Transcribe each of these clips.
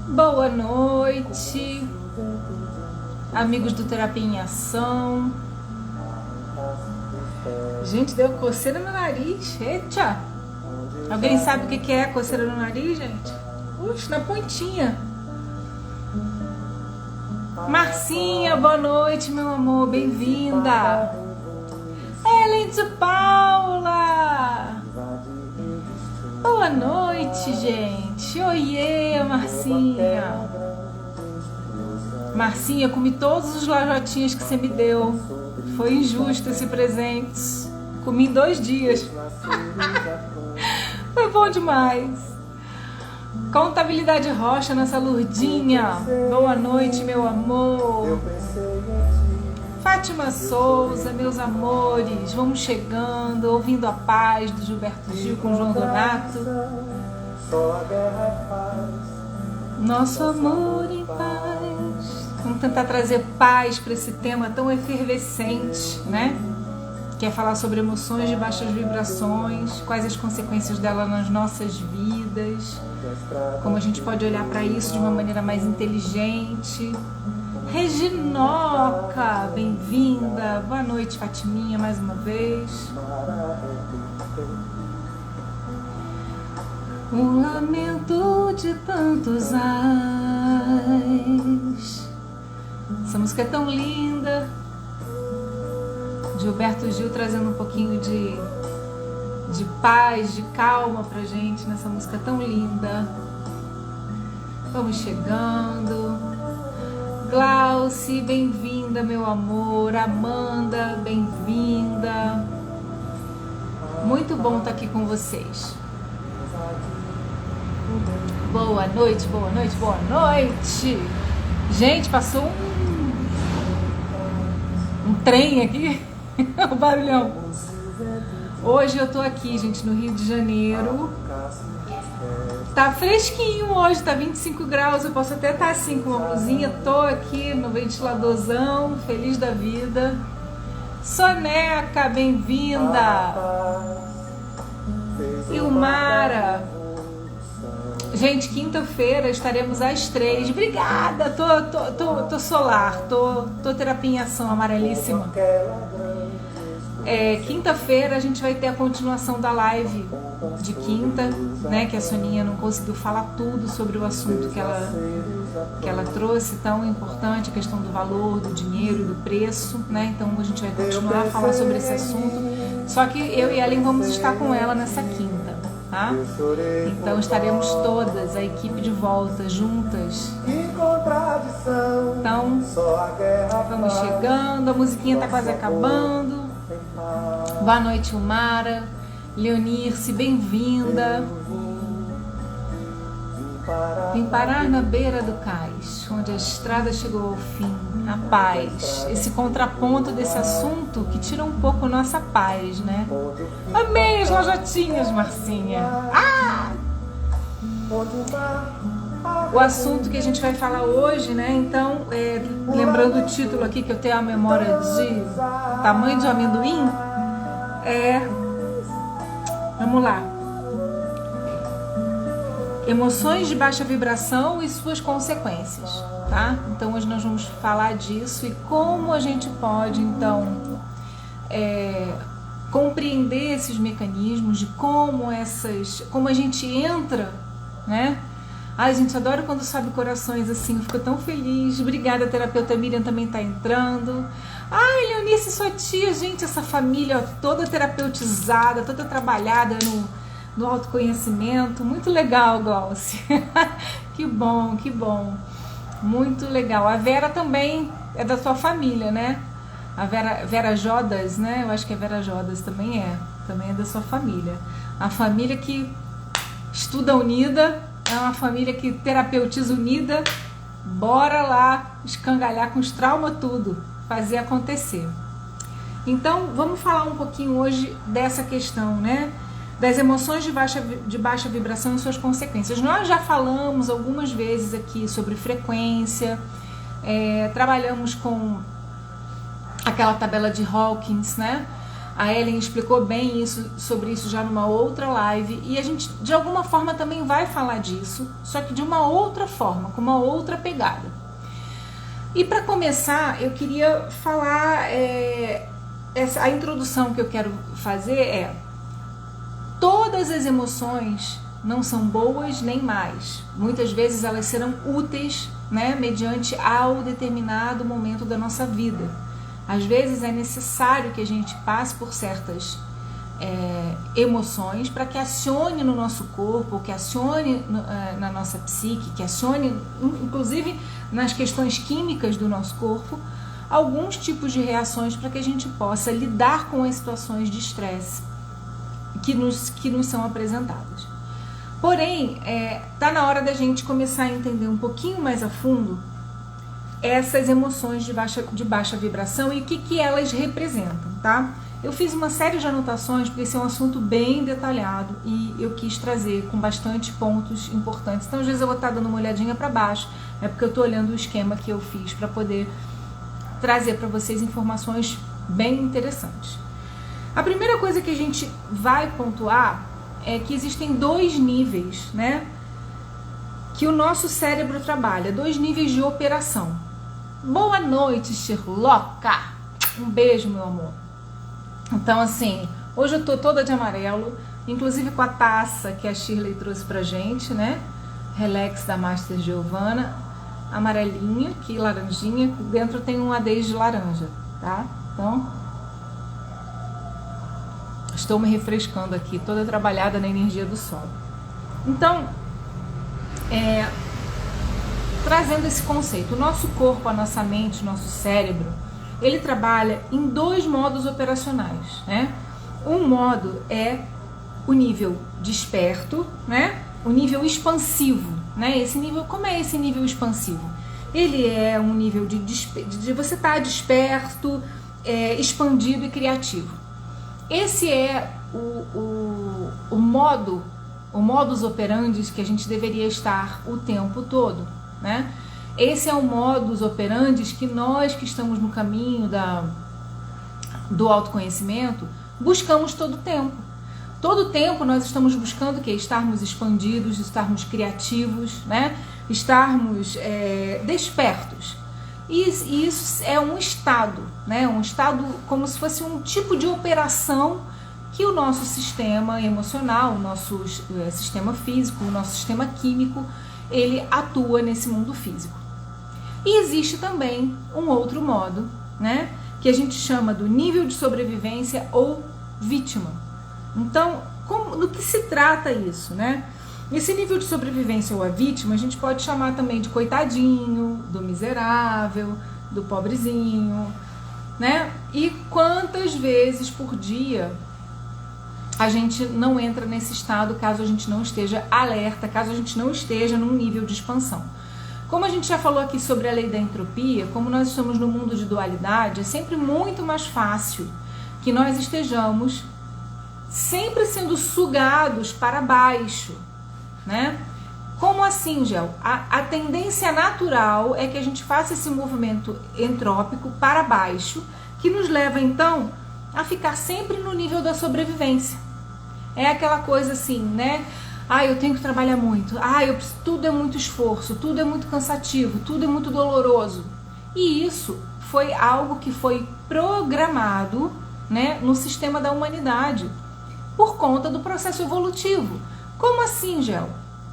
Boa noite, amigos do Terapia em Ação. Gente, deu coceira no nariz. Eita! Alguém sabe o que é coceira no nariz, gente? Puxa, na pontinha. Marcinha, boa noite, meu amor, bem-vinda. Ellen de Paula. Boa noite, gente. Oiê, Marcinha. Marcinha, comi todos os lajotinhos que você me deu. Foi injusto esse presente. Comi em 2 dias. Foi bom demais. Contabilidade Rocha, nossa Lurdinha. Boa noite, meu amor. Fátima Souza, meus amores. Vamos chegando, ouvindo a paz do Gilberto Gil com João Donato. Nosso amor em paz. Vamos tentar trazer paz para esse tema tão efervescente, né? Que é falar sobre emoções de baixas vibrações, quais as consequências dela nas nossas vidas, como a gente pode olhar para isso de uma maneira mais inteligente. Reginoca, bem-vinda. Boa noite, Fatiminha, mais uma vez. Um lamento de tantos ais. Essa música é tão linda. Gilberto Gil trazendo um pouquinho de paz, de calma pra gente nessa música tão linda. Vamos chegando. Glauci, bem-vinda, meu amor. Amanda, bem-vinda. Muito bom estar aqui com vocês. Boa noite, boa noite, boa noite. Gente, passou um trem aqui. O barulhão. Hoje eu tô aqui, gente, no Rio de Janeiro. Tá fresquinho hoje, tá 25 graus. Eu posso até estar assim com uma blusinha. Tô aqui no ventiladorzão, feliz da vida. Soneca, bem-vinda. Ilmara. Gente, quinta-feira estaremos às 3. Obrigada, tô solar, tô terapia em ação, amarelíssima. Quinta-feira a gente vai ter a continuação da live de quinta, né? Que a Soninha não conseguiu falar tudo sobre o assunto que ela trouxe, tão importante, a questão do valor, do dinheiro e do preço, né? Então a gente vai continuar a falar sobre esse assunto. Só que eu e Ellen vamos estar com ela nessa quinta, tá? Então estaremos todas, a equipe de volta, juntas. Então, vamos chegando, a musiquinha tá quase acabando. Boa noite, Umara. Leonirce, bem-vinda. Vim parar na beira do cais, onde a estrada chegou ao fim, a paz. Esse contraponto desse assunto que tira um pouco nossa paz, né? Amei as lojotinhas, Marcinha. O assunto que a gente vai falar hoje, né? Então, lembrando o título aqui, que eu tenho a memória de tamanho de amendoim, vamos lá. Emoções de baixa vibração e suas consequências, tá? Então hoje nós vamos falar disso e como a gente pode, então, compreender esses mecanismos, de como a gente entra, né? Ai, gente, adoro quando sobe corações assim, eu fico tão feliz. Obrigada, a terapeuta Miriam também tá entrando. Ai, Leonice, sua tia, gente, essa família ó, toda terapeutizada, toda trabalhada no autoconhecimento. Muito legal, Glauci. Que bom, que bom. Muito legal. A Vera também é da sua família, né? A Vera Jodas, né? Eu acho que a Vera Jodas também é da sua família. A família que estuda unida, é uma família que terapeutiza unida. Bora lá escangalhar com os traumas tudo, fazer acontecer. Então, vamos falar um pouquinho hoje dessa questão, né? Das emoções de baixa vibração e suas consequências. Nós já falamos algumas vezes aqui sobre frequência, trabalhamos com aquela tabela de Hawkins, né? A Ellen explicou bem sobre isso já numa outra live, e a gente de alguma forma também vai falar disso, só que de uma outra forma, com uma outra pegada. E para começar, eu queria falar, a introdução que eu quero fazer é: todas as emoções não são boas nem más. Muitas vezes elas serão úteis, né, mediante ao determinado momento da nossa vida. Às vezes é necessário que a gente passe por certas emoções para que acione no nosso corpo, que acione na nossa psique, que acione inclusive nas questões químicas do nosso corpo, alguns tipos de reações para que a gente possa lidar com as situações de estresse que nos são apresentadas. Porém, tá na hora da gente começar a entender um pouquinho mais a fundo essas emoções de baixa vibração e o que elas representam, tá? Eu fiz uma série de anotações porque esse é um assunto bem detalhado e eu quis trazer com bastante pontos importantes. Então, às vezes eu vou estar dando uma olhadinha para baixo, é porque eu estou olhando o esquema que eu fiz para poder trazer para vocês informações bem interessantes. A primeira coisa que a gente vai pontuar é que existem 2 níveis, né, que o nosso cérebro trabalha, 2 níveis de operação. Boa noite, Sherlocka! Um beijo, meu amor. Então, assim, hoje eu tô toda de amarelo, inclusive com a taça que a Shirley trouxe pra gente, né, Relax da Master Giovanna, amarelinha, aqui laranjinha, dentro tem um adês de laranja, tá? Então, estou me refrescando aqui, toda trabalhada na energia do sol. Então, trazendo esse conceito, o nosso corpo, a nossa mente, o nosso cérebro, ele trabalha em 2 modos operacionais, né? Um modo é o nível desperto, né? O nível expansivo, né? Esse nível, como é esse nível expansivo? Ele é um nível de você estar desperto, expandido e criativo. Esse é o modus operandi que a gente deveria estar o tempo todo, né? Esse é o modus operandi que nós que estamos no caminho do autoconhecimento buscamos todo o tempo. Todo o tempo nós estamos buscando o quê? Estarmos expandidos, estarmos criativos, né? Estarmos despertos. E isso é um estado, né? Um estado como se fosse um tipo de operação que o nosso sistema emocional, o nosso sistema físico, o nosso sistema químico, ele atua nesse mundo físico. E existe também um outro modo, né? Que a gente chama do nível de sobrevivência ou vítima. Então, do que se trata isso, né? Esse nível de sobrevivência ou a vítima, a gente pode chamar também de coitadinho, do miserável, do pobrezinho, né? E quantas vezes por dia a gente não entra nesse estado caso a gente não esteja alerta, caso a gente não esteja num nível de expansão. Como a gente já falou aqui sobre a lei da entropia, como nós estamos no mundo de dualidade, é sempre muito mais fácil que nós estejamos sempre sendo sugados para baixo, né? Como assim, Gel? A tendência natural é que a gente faça esse movimento entrópico para baixo, que nos leva então a ficar sempre no nível da sobrevivência. É aquela coisa assim, né? Eu tenho que trabalhar muito. Tudo é muito esforço, tudo é muito cansativo, tudo é muito doloroso. E isso foi algo que foi programado, né, no sistema da humanidade por conta do processo evolutivo. Como assim, Gel?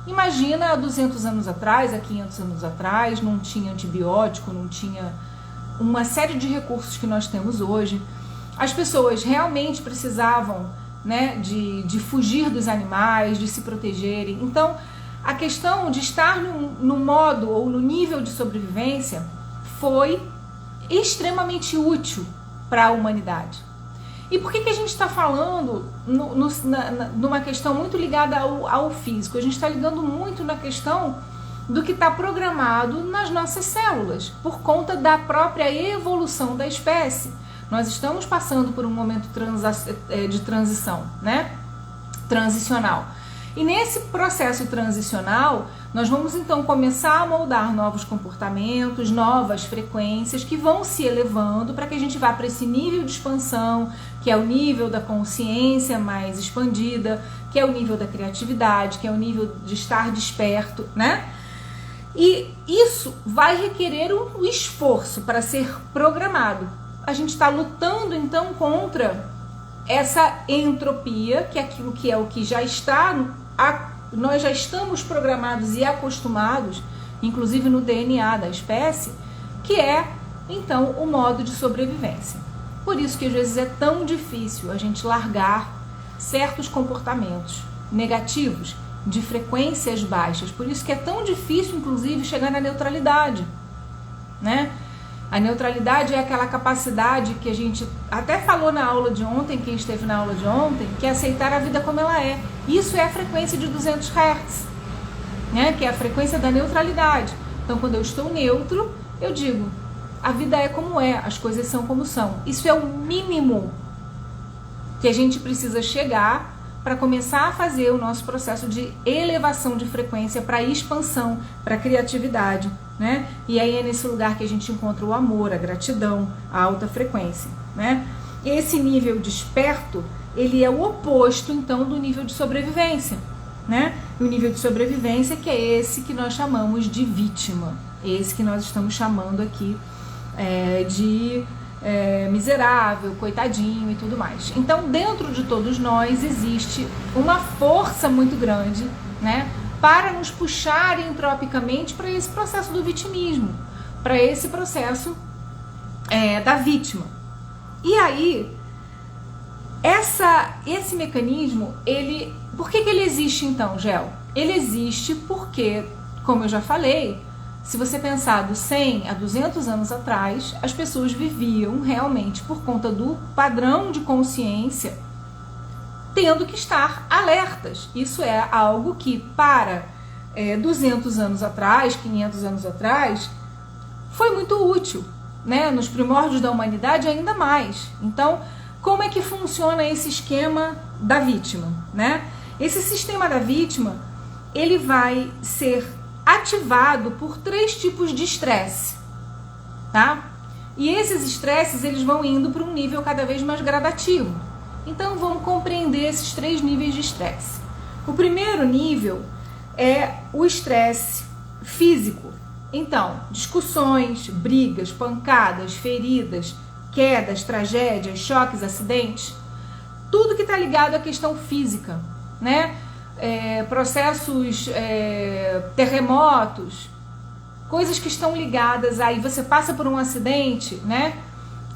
Imagina há 200 anos atrás, há 500 anos atrás, não tinha antibiótico, não tinha uma série de recursos que nós temos hoje. As pessoas realmente precisavam, né, de fugir dos animais, de se protegerem. Então, a questão de estar no modo ou no nível de sobrevivência foi extremamente útil para a humanidade. E por que a gente está falando numa questão muito ligada ao físico? A gente está ligando muito na questão do que está programado nas nossas células, por conta da própria evolução da espécie. Nós estamos passando por um momento de transição, né? Transicional. E nesse processo transicional, nós vamos então começar a moldar novos comportamentos, novas frequências que vão se elevando para que a gente vá para esse nível de expansão, que é o nível da consciência mais expandida, que é o nível da criatividade, que é o nível de estar desperto, né? E isso vai requerer um esforço para ser programado. A gente está lutando então contra essa entropia, que é aquilo que é o que já está, nós já estamos programados e acostumados, inclusive no DNA da espécie, que é então o modo de sobrevivência. Por isso que às vezes é tão difícil a gente largar certos comportamentos negativos de frequências baixas. Por isso que é tão difícil, inclusive, chegar na neutralidade, né? A neutralidade é aquela capacidade que a gente até falou na aula de ontem, quem esteve na aula de ontem, que é aceitar a vida como ela é. Isso é a frequência de 200 Hz, né? Que é a frequência da neutralidade. Então, quando eu estou neutro, eu digo, a vida é como é, as coisas são como são. Isso é o mínimo que a gente precisa chegar para começar a fazer o nosso processo de elevação de frequência, para expansão, para criatividade, né? E aí é nesse lugar que a gente encontra o amor, a gratidão, a alta frequência, né? Esse nível desperto, ele é o oposto, então, do nível de sobrevivência, né? O nível de sobrevivência que é esse que nós chamamos de vítima, esse que nós estamos chamando aqui de miserável, coitadinho e tudo mais. Então, dentro de todos nós existe uma força muito grande, né, para nos puxar entropicamente para esse processo do vitimismo, para esse processo da vítima. E aí, esse mecanismo, por que ele existe então, Gel? Ele existe porque, como eu já falei, se você pensar do 100 a 200 anos atrás, as pessoas viviam realmente por conta do padrão de consciência, tendo que estar alertas. Isso é algo que para 200 anos atrás, 500 anos atrás, foi muito útil, né? Nos primórdios da humanidade ainda mais. Então, como é que funciona esse esquema da vítima, né? Esse sistema da vítima, ele vai ser ativado por 3 tipos de estresse, tá? E esses estresses, eles vão indo para um nível cada vez mais gradativo. Então, vamos compreender esses 3 níveis de estresse. O primeiro nível é o estresse físico. Então, discussões, brigas, pancadas, feridas, quedas, tragédias, choques, acidentes, tudo que está ligado à questão física, né? Processos, terremotos, coisas que estão ligadas aí, você passa por um acidente, né?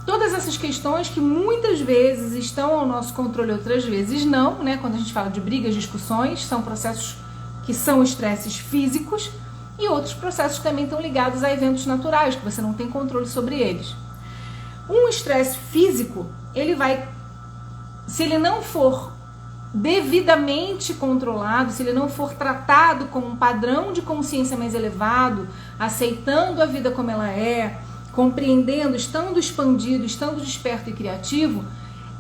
Todas essas questões que muitas vezes estão ao nosso controle, outras vezes não, né? Quando a gente fala de brigas, discussões, são processos que são estresses físicos, e outros processos também estão ligados a eventos naturais, que você não tem controle sobre eles. Um estresse físico, ele vai, se ele não for devidamente controlado, se ele não for tratado com um padrão de consciência mais elevado, aceitando a vida como ela é, compreendendo, estando expandido, estando desperto e criativo,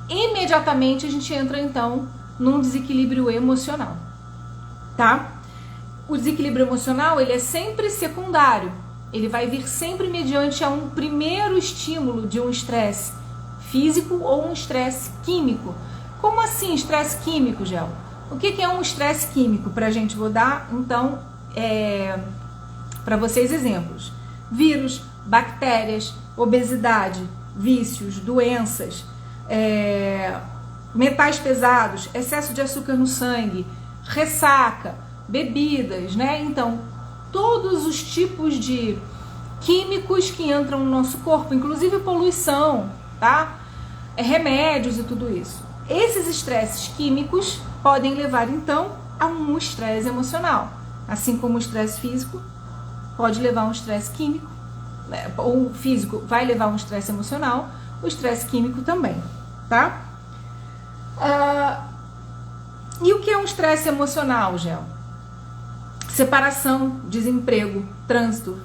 imediatamente a gente entra então num desequilíbrio emocional, tá? O desequilíbrio emocional, ele é sempre secundário, ele vai vir sempre mediante a um primeiro estímulo de um estresse físico ou um estresse químico. Como assim estresse químico, Gel? O que é um estresse químico? Pra gente, vou dar, então, para vocês exemplos. Vírus, bactérias, obesidade, vícios, doenças, metais pesados, excesso de açúcar no sangue, ressaca, bebidas, né? Então, todos os tipos de químicos que entram no nosso corpo, inclusive poluição, tá? Remédios e tudo isso. Esses estresses químicos podem levar, então, a um estresse emocional. Assim como o estresse físico pode levar a um estresse químico, né? O físico vai levar a um estresse emocional, o estresse químico também, tá? E o que é um estresse emocional, Gel? Separação, desemprego, trânsito,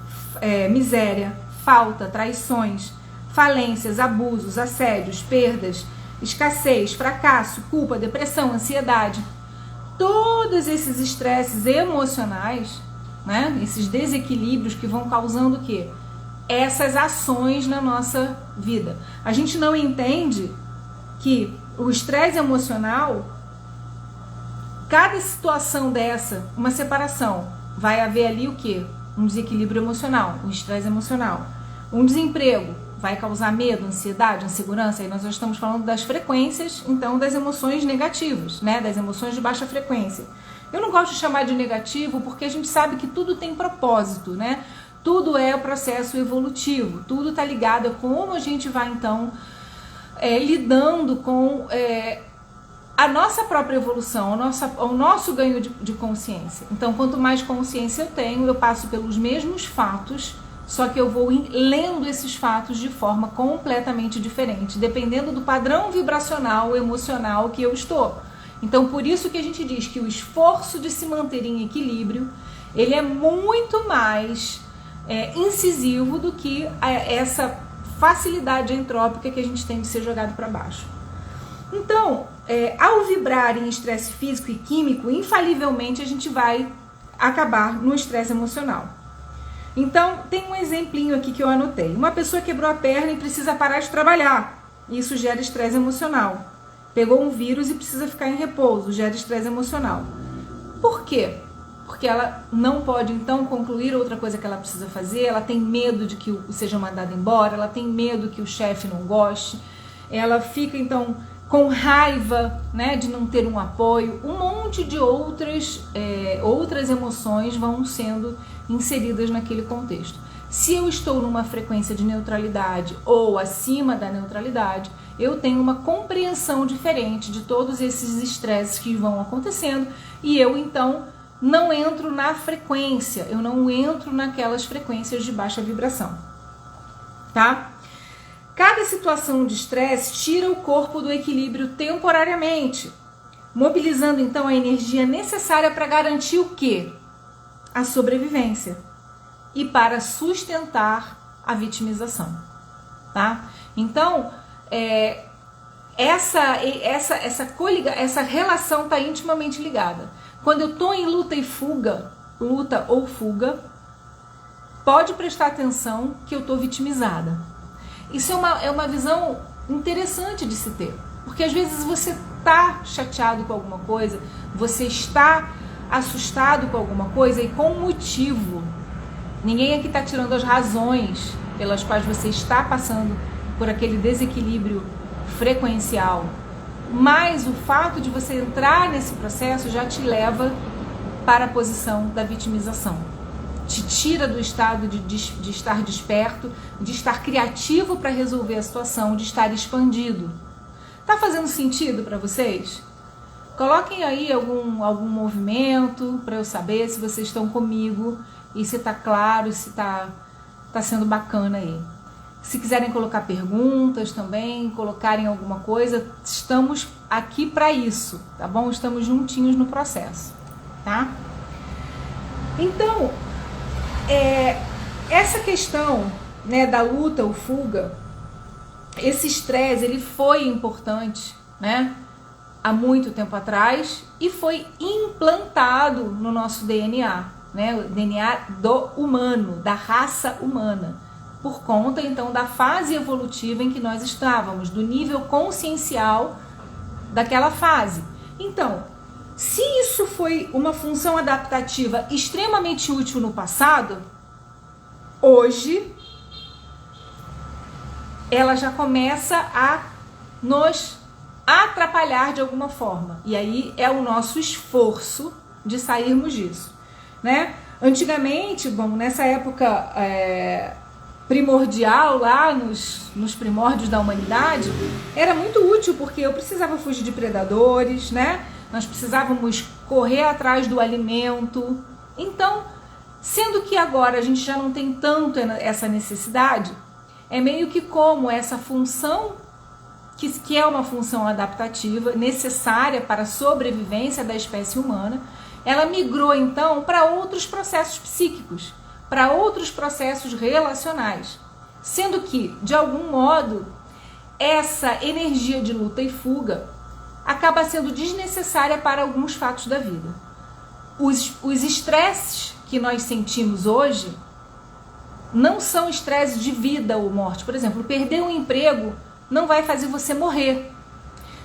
miséria, falta, traições, falências, abusos, assédios, perdas, escassez, fracasso, culpa, depressão, ansiedade. todos esses estresses emocionais, né, esses desequilíbrios que vão causando o quê? Essas ações na nossa vida. A gente não entende que o estresse emocional, cada situação dessa, uma separação, vai haver ali o quê? Um desequilíbrio emocional, um estresse emocional. Um desemprego vai causar medo, ansiedade, insegurança. Aí nós já estamos falando das frequências, então, das emoções negativas, né? Das emoções de baixa frequência. Eu não gosto de chamar de negativo porque a gente sabe que tudo tem propósito, né? Tudo é o processo evolutivo, tudo está ligado a como a gente vai, então, lidando com a nossa própria evolução, o nosso ganho de consciência. Então, quanto mais consciência eu tenho, eu passo pelos mesmos fatos, só que eu vou lendo esses fatos de forma completamente diferente, dependendo do padrão vibracional, emocional que eu estou. Então, por isso que a gente diz que o esforço de se manter em equilíbrio, ele é muito mais incisivo do que essa facilidade entrópica que a gente tem de ser jogado para baixo. Então, ao vibrar em estresse físico e químico, infalivelmente a gente vai acabar no estresse emocional. Então, tem um exemplinho aqui que eu anotei. Uma pessoa quebrou a perna e precisa parar de trabalhar. Isso gera estresse emocional. Pegou um vírus e precisa ficar em repouso, gera estresse emocional. Por quê? Porque ela não pode, então, concluir outra coisa que ela precisa fazer, ela tem medo de que seja mandada embora, ela tem medo que o chefe não goste, ela fica, então, com raiva, né, de não ter um apoio, um monte de outras emoções vão sendo inseridas naquele contexto. Se eu estou numa frequência de neutralidade ou acima da neutralidade, eu tenho uma compreensão diferente de todos esses estresses que vão acontecendo e eu, então, não entro na frequência, eu não entro naquelas frequências de baixa vibração, tá? Cada situação de estresse tira o corpo do equilíbrio temporariamente, mobilizando então a energia necessária para garantir o quê? A sobrevivência e para sustentar a vitimização, tá? Então, essa relação está intimamente ligada. Quando eu estou em luta ou fuga, pode prestar atenção que eu estou vitimizada. Isso é uma visão interessante de se ter, porque às vezes você está chateado com alguma coisa, você está assustado com alguma coisa e com motivo. Ninguém aqui está tirando as razões pelas quais você está passando por aquele desequilíbrio frequencial. Mas o fato de você entrar nesse processo já te leva para a posição da vitimização. Te tira do estado de estar desperto, de estar criativo para resolver a situação, de estar expandido. Tá fazendo sentido para vocês? Coloquem aí algum movimento para eu saber se vocês estão comigo e se tá claro, se tá sendo bacana aí. Se quiserem colocar perguntas também, colocarem alguma coisa, estamos aqui para isso, tá bom? Estamos juntinhos no processo, tá? Então, essa questão, né, da luta ou fuga, esse estresse, ele foi importante, né, há muito tempo atrás e foi implantado no nosso DNA, né, o DNA do humano, da raça humana. Por conta, então, da fase evolutiva em que nós estávamos, do nível consciencial daquela fase. Então, se isso foi uma função adaptativa extremamente útil no passado, hoje, ela já começa a nos atrapalhar de alguma forma. E aí é o nosso esforço de sairmos disso, né? Antigamente, bom, nessa época primordial, lá nos primórdios da humanidade, era muito útil porque eu precisava fugir de predadores, né? Nós precisávamos correr atrás do alimento. Então, sendo que agora a gente já não tem tanto essa necessidade, é meio que como essa função, que é uma função adaptativa, necessária para a sobrevivência da espécie humana, ela migrou então para outros processos psíquicos, para outros processos relacionais, sendo que, de algum modo, essa energia de luta e fuga acaba sendo desnecessária para alguns fatos da vida. Os estresses que nós sentimos hoje não são estresses de vida ou morte. Por exemplo, perder um emprego não vai fazer você morrer.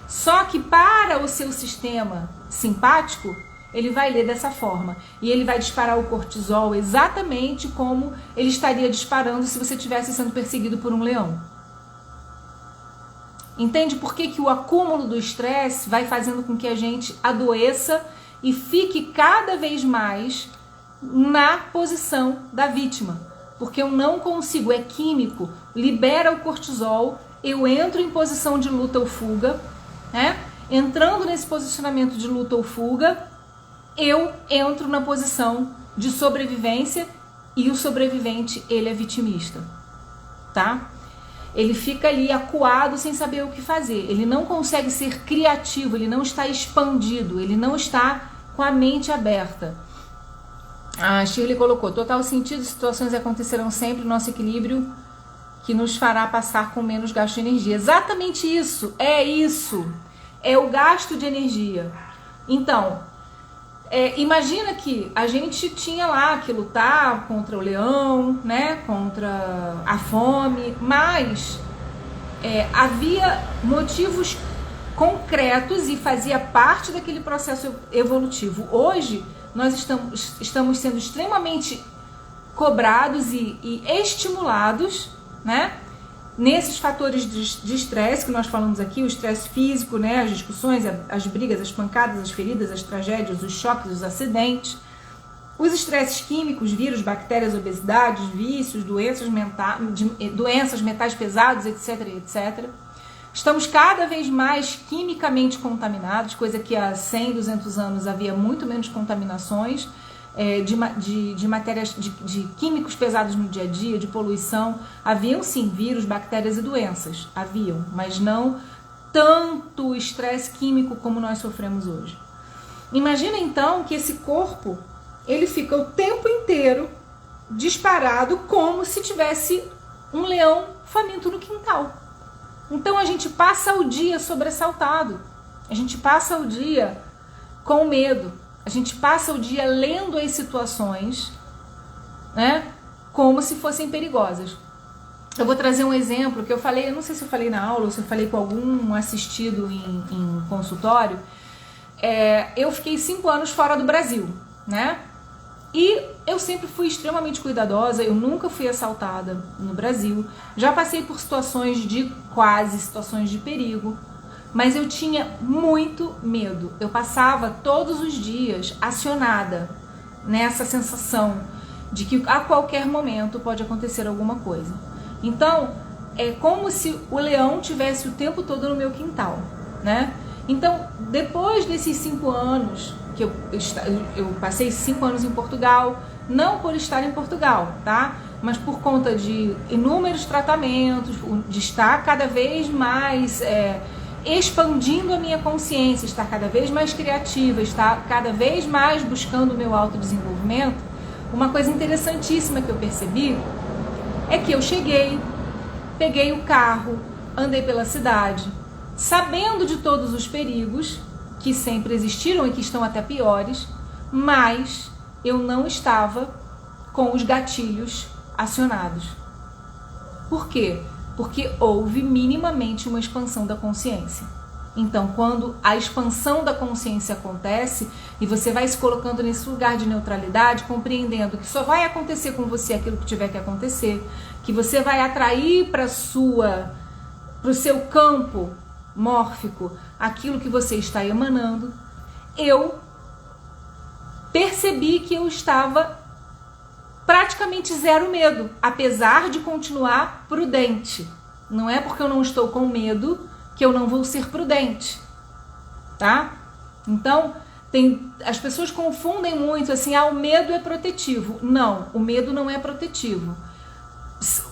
Só que para o seu sistema simpático, ele vai ler dessa forma. E ele vai disparar o cortisol exatamente como ele estaria disparando se você estivesse sendo perseguido por um leão. Entende por que o acúmulo do estresse vai fazendo com que a gente adoeça e fique cada vez mais na posição da vítima? Porque eu não consigo, é químico, libera o cortisol, eu entro em posição de luta ou fuga, né? Entrando nesse posicionamento de luta ou fuga, eu entro na posição de sobrevivência e o sobrevivente, ele é vitimista, tá? Ele fica ali acuado sem saber o que fazer, ele não consegue ser criativo, ele não está expandido, ele não está com a mente aberta. A Shirley colocou, total sentido, situações acontecerão sempre, nosso equilíbrio que nos fará passar com menos gasto de energia. Exatamente isso, é o gasto de energia. Então, imagina que a gente tinha lá que lutar contra o leão, né, contra a fome, mas havia motivos concretos e fazia parte daquele processo evolutivo. Hoje, nós estamos sendo extremamente cobrados e estimulados, né, nesses fatores de estresse que nós falamos aqui, o estresse físico, né, as discussões, as brigas, as pancadas, as feridas, as tragédias, os choques, os acidentes, os estresses químicos, vírus, bactérias, obesidades, vícios, doenças metais pesados, etc, etc. Estamos cada vez mais quimicamente contaminados, coisa que há 100, 200 anos havia muito menos contaminações de matérias, de químicos pesados no dia a dia, de poluição. Haviam sim vírus, bactérias e doenças, haviam, mas não tanto estresse químico como nós sofremos hoje. Imagina então que esse corpo, ele fica o tempo inteiro disparado como se tivesse um leão faminto no quintal. Então a gente passa o dia sobressaltado, a gente passa o dia com medo, a gente passa o dia lendo as situações, né, como se fossem perigosas. Eu vou trazer um exemplo que eu falei, eu não sei se eu falei na aula ou se eu falei com algum assistido em consultório. Eu fiquei 5 anos fora do Brasil, né? E eu sempre fui extremamente cuidadosa, eu nunca fui assaltada no Brasil. Já passei por situações de perigo, mas eu tinha muito medo. Eu passava todos os dias acionada nessa sensação de que a qualquer momento pode acontecer alguma coisa. Então, é como se o leão tivesse o tempo todo no meu quintal, né? Então, depois desses 5 anos, que eu passei 5 anos em Portugal, não por estar em Portugal, tá? Mas por conta de inúmeros tratamentos, de estar cada vez mais expandindo a minha consciência, estar cada vez mais criativa, estar cada vez mais buscando o meu autodesenvolvimento. Uma coisa interessantíssima que eu percebi é que eu cheguei, peguei o carro, andei pela cidade, sabendo de todos os perigos que sempre existiram e que estão até piores, mas eu não estava com os gatilhos acionados. Por quê? Porque houve minimamente uma expansão da consciência. Então, quando a expansão da consciência acontece e você vai se colocando nesse lugar de neutralidade, compreendendo que só vai acontecer com você aquilo que tiver que acontecer, que você vai atrair para o seu campo mórfico aquilo que você está emanando, eu percebi que eu estava praticamente zero medo, apesar de continuar prudente. Não é porque eu não estou com medo que eu não vou ser prudente, tá? Então, as pessoas confundem muito assim, o medo é protetivo. Não, o medo não é protetivo.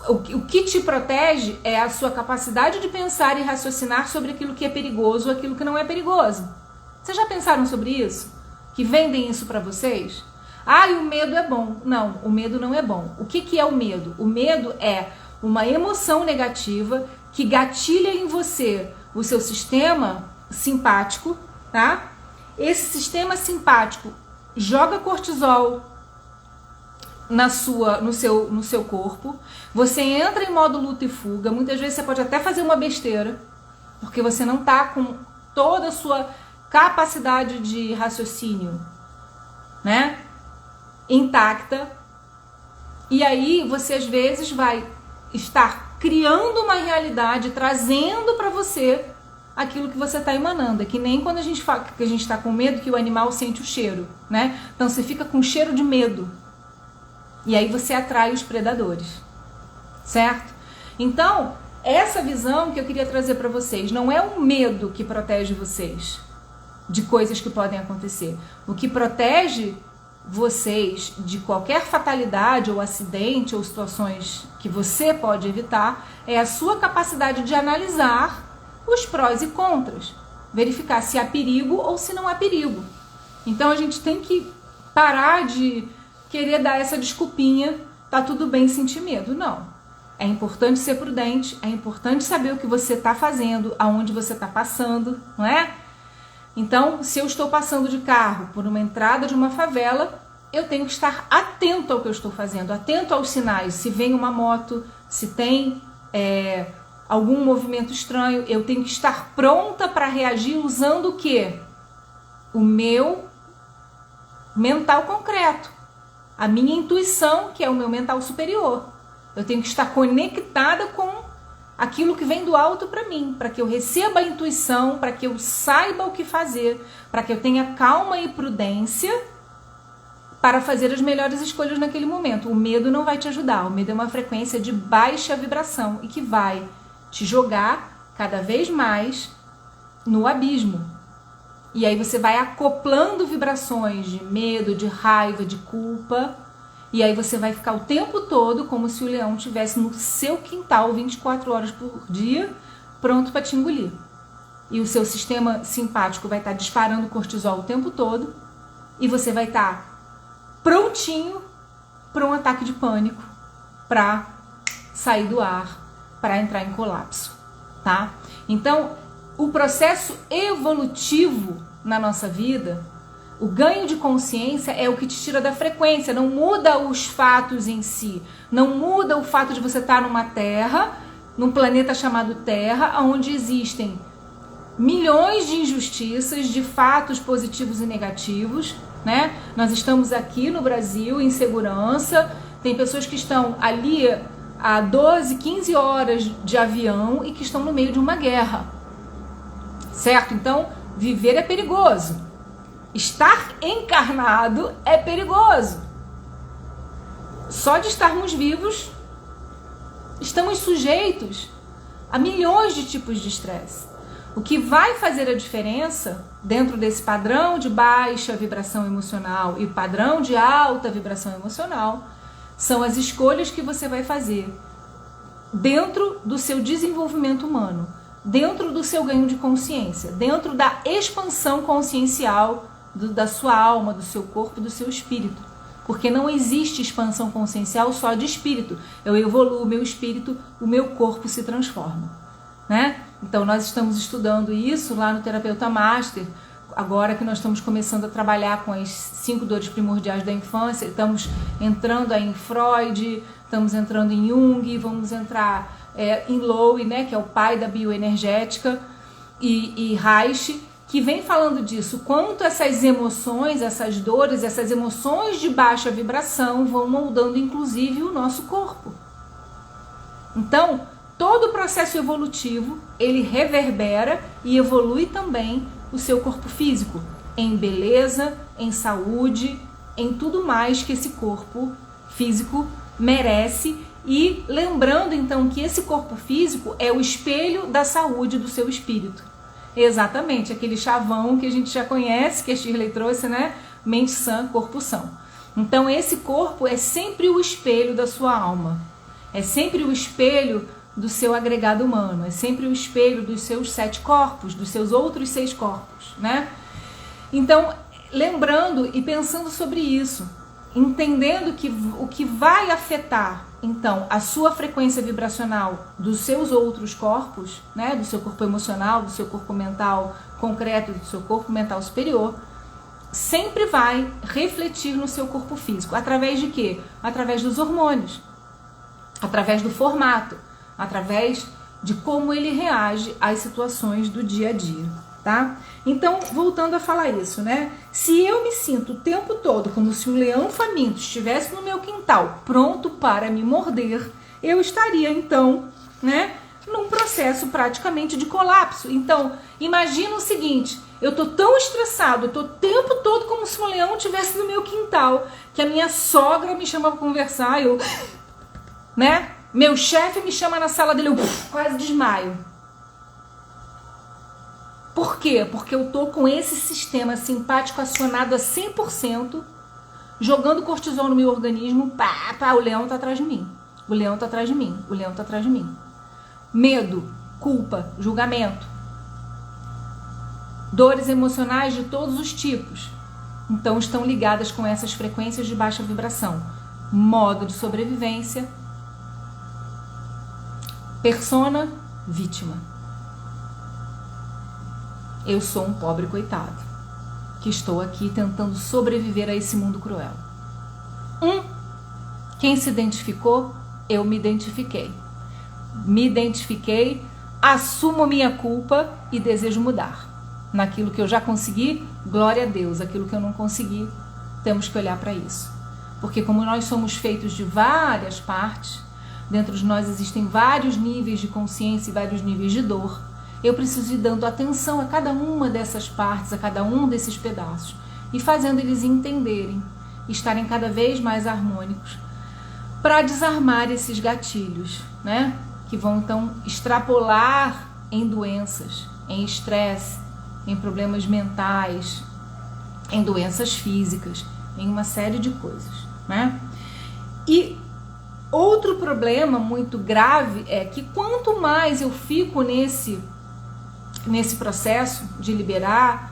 O que te protege é a sua capacidade de pensar e raciocinar sobre aquilo que é perigoso ou aquilo que não é perigoso. Vocês já pensaram sobre isso? Que vendem isso para vocês? E o medo é bom. Não, o medo não é bom. O que é o medo? O medo é uma emoção negativa que gatilha em você o seu sistema simpático, tá? Esse sistema simpático joga cortisol no seu corpo. Você entra em modo luta e fuga. Muitas vezes você pode até fazer uma besteira, porque você não tá com toda a sua capacidade de raciocínio, né, intacta. E aí você às vezes vai estar criando uma realidade, trazendo para você aquilo que você está emanando. É que nem quando a gente fala que a gente está com medo, que o animal sente o cheiro, né? Então você fica com cheiro de medo. E aí você atrai os predadores, certo? Então, essa visão que eu queria trazer para vocês, não é o medo que protege vocês de coisas que podem acontecer. O que protege vocês de qualquer fatalidade ou acidente ou situações que você pode evitar é a sua capacidade de analisar os prós e contras, verificar se há perigo ou se não há perigo. Então a gente tem que parar de querer dar essa desculpinha, tá tudo bem sentir medo. Não. É importante ser prudente, é importante saber o que você está fazendo, aonde você está passando, não é? Então, se eu estou passando de carro por uma entrada de uma favela, eu tenho que estar atento ao que eu estou fazendo, atento aos sinais. Se vem uma moto, se tem algum movimento estranho, eu tenho que estar pronta para reagir usando o quê? O meu mental concreto, a minha intuição, que é o meu mental superior. Eu tenho que estar conectada com aquilo que vem do alto para mim, para que eu receba a intuição, para que eu saiba o que fazer, para que eu tenha calma e prudência para fazer as melhores escolhas naquele momento. O medo não vai te ajudar. O medo é uma frequência de baixa vibração e que vai te jogar cada vez mais no abismo. E aí você vai acoplando vibrações de medo, de raiva, de culpa. E aí você vai ficar o tempo todo como se o leão estivesse no seu quintal 24 horas por dia, pronto para te engolir. E o seu sistema simpático vai estar disparando cortisol o tempo todo e você vai estar prontinho para um ataque de pânico, para sair do ar, para entrar em colapso, tá? Então, o processo evolutivo na nossa vida, o ganho de consciência é o que te tira da frequência, não muda os fatos em si, não muda o fato de você estar numa Terra, num planeta chamado Terra, onde existem milhões de injustiças, de fatos positivos e negativos, né? Nós estamos aqui no Brasil em segurança, tem pessoas que estão ali a 12, 15 horas de avião e que estão no meio de uma guerra, certo? Então, viver é perigoso. Estar encarnado é perigoso. Só de estarmos vivos, estamos sujeitos a milhões de tipos de estresse. O que vai fazer a diferença dentro desse padrão de baixa vibração emocional e padrão de alta vibração emocional são as escolhas que você vai fazer dentro do seu desenvolvimento humano, dentro do seu ganho de consciência, dentro da expansão consciencial da sua alma, do seu corpo, do seu espírito. Porque não existe expansão consciencial só de espírito. Eu evoluo o meu espírito, o meu corpo se transforma, né? Então nós estamos estudando isso lá no Terapeuta Master, agora que nós estamos começando a trabalhar com as 5 dores primordiais da infância, estamos entrando aí em Freud, estamos entrando em Jung, vamos entrar em Lowe, né, que é o pai da bioenergética, e Reich, que vem falando disso, quanto essas emoções, essas dores, essas emoções de baixa vibração vão moldando inclusive o nosso corpo. Então, todo o processo evolutivo, ele reverbera e evolui também o seu corpo físico, em beleza, em saúde, em tudo mais que esse corpo físico merece. E lembrando então que esse corpo físico é o espelho da saúde do seu espírito. Exatamente, aquele chavão que a gente já conhece, que a Shirley trouxe, né? Mente sã, corpo são. Então esse corpo é sempre o espelho da sua alma. É sempre o espelho do seu agregado humano. É sempre o espelho dos seus 7 corpos, dos seus outros 6 corpos, né? Então, lembrando e pensando sobre isso, entendendo que o que vai afetar então, a sua frequência vibracional dos seus outros corpos, né, do seu corpo emocional, do seu corpo mental concreto, do seu corpo mental superior, sempre vai refletir no seu corpo físico. Através de quê? Através dos hormônios, através do formato, através de como ele reage às situações do dia a dia, tá? Então, voltando a falar isso, né? Se eu me sinto o tempo todo como se um leão faminto estivesse no meu quintal, pronto para me morder, eu estaria, então, né, num processo praticamente de colapso. Então, imagina o seguinte, eu tô tão estressado, eu tô o tempo todo como se um leão estivesse no meu quintal, que a minha sogra me chama para conversar, eu, né? Meu chefe me chama na sala dele, eu quase desmaio. Por quê? Porque eu tô com esse sistema simpático acionado a 100%, jogando cortisol no meu organismo, o leão tá atrás de mim, o leão tá atrás de mim, o leão tá atrás de mim. Medo, culpa, julgamento, dores emocionais de todos os tipos, então estão ligadas com essas frequências de baixa vibração. Modo de sobrevivência, persona, vítima. Eu sou um pobre coitado, que estou aqui tentando sobreviver a esse mundo cruel. Quem se identificou, eu me identifiquei. Me identifiquei, assumo minha culpa e desejo mudar. Naquilo que eu já consegui, glória a Deus. Aquilo que eu não consegui, temos que olhar para isso. Porque como nós somos feitos de várias partes, dentro de nós existem vários níveis de consciência e vários níveis de dor. Eu preciso ir dando atenção a cada uma dessas partes, a cada um desses pedaços, e fazendo eles entenderem, estarem cada vez mais harmônicos, para desarmar esses gatilhos, né? Que vão então extrapolar em doenças, em estresse, em problemas mentais, em doenças físicas, em uma série de coisas, né? E outro problema muito grave é que quanto mais eu fico nesse processo de liberar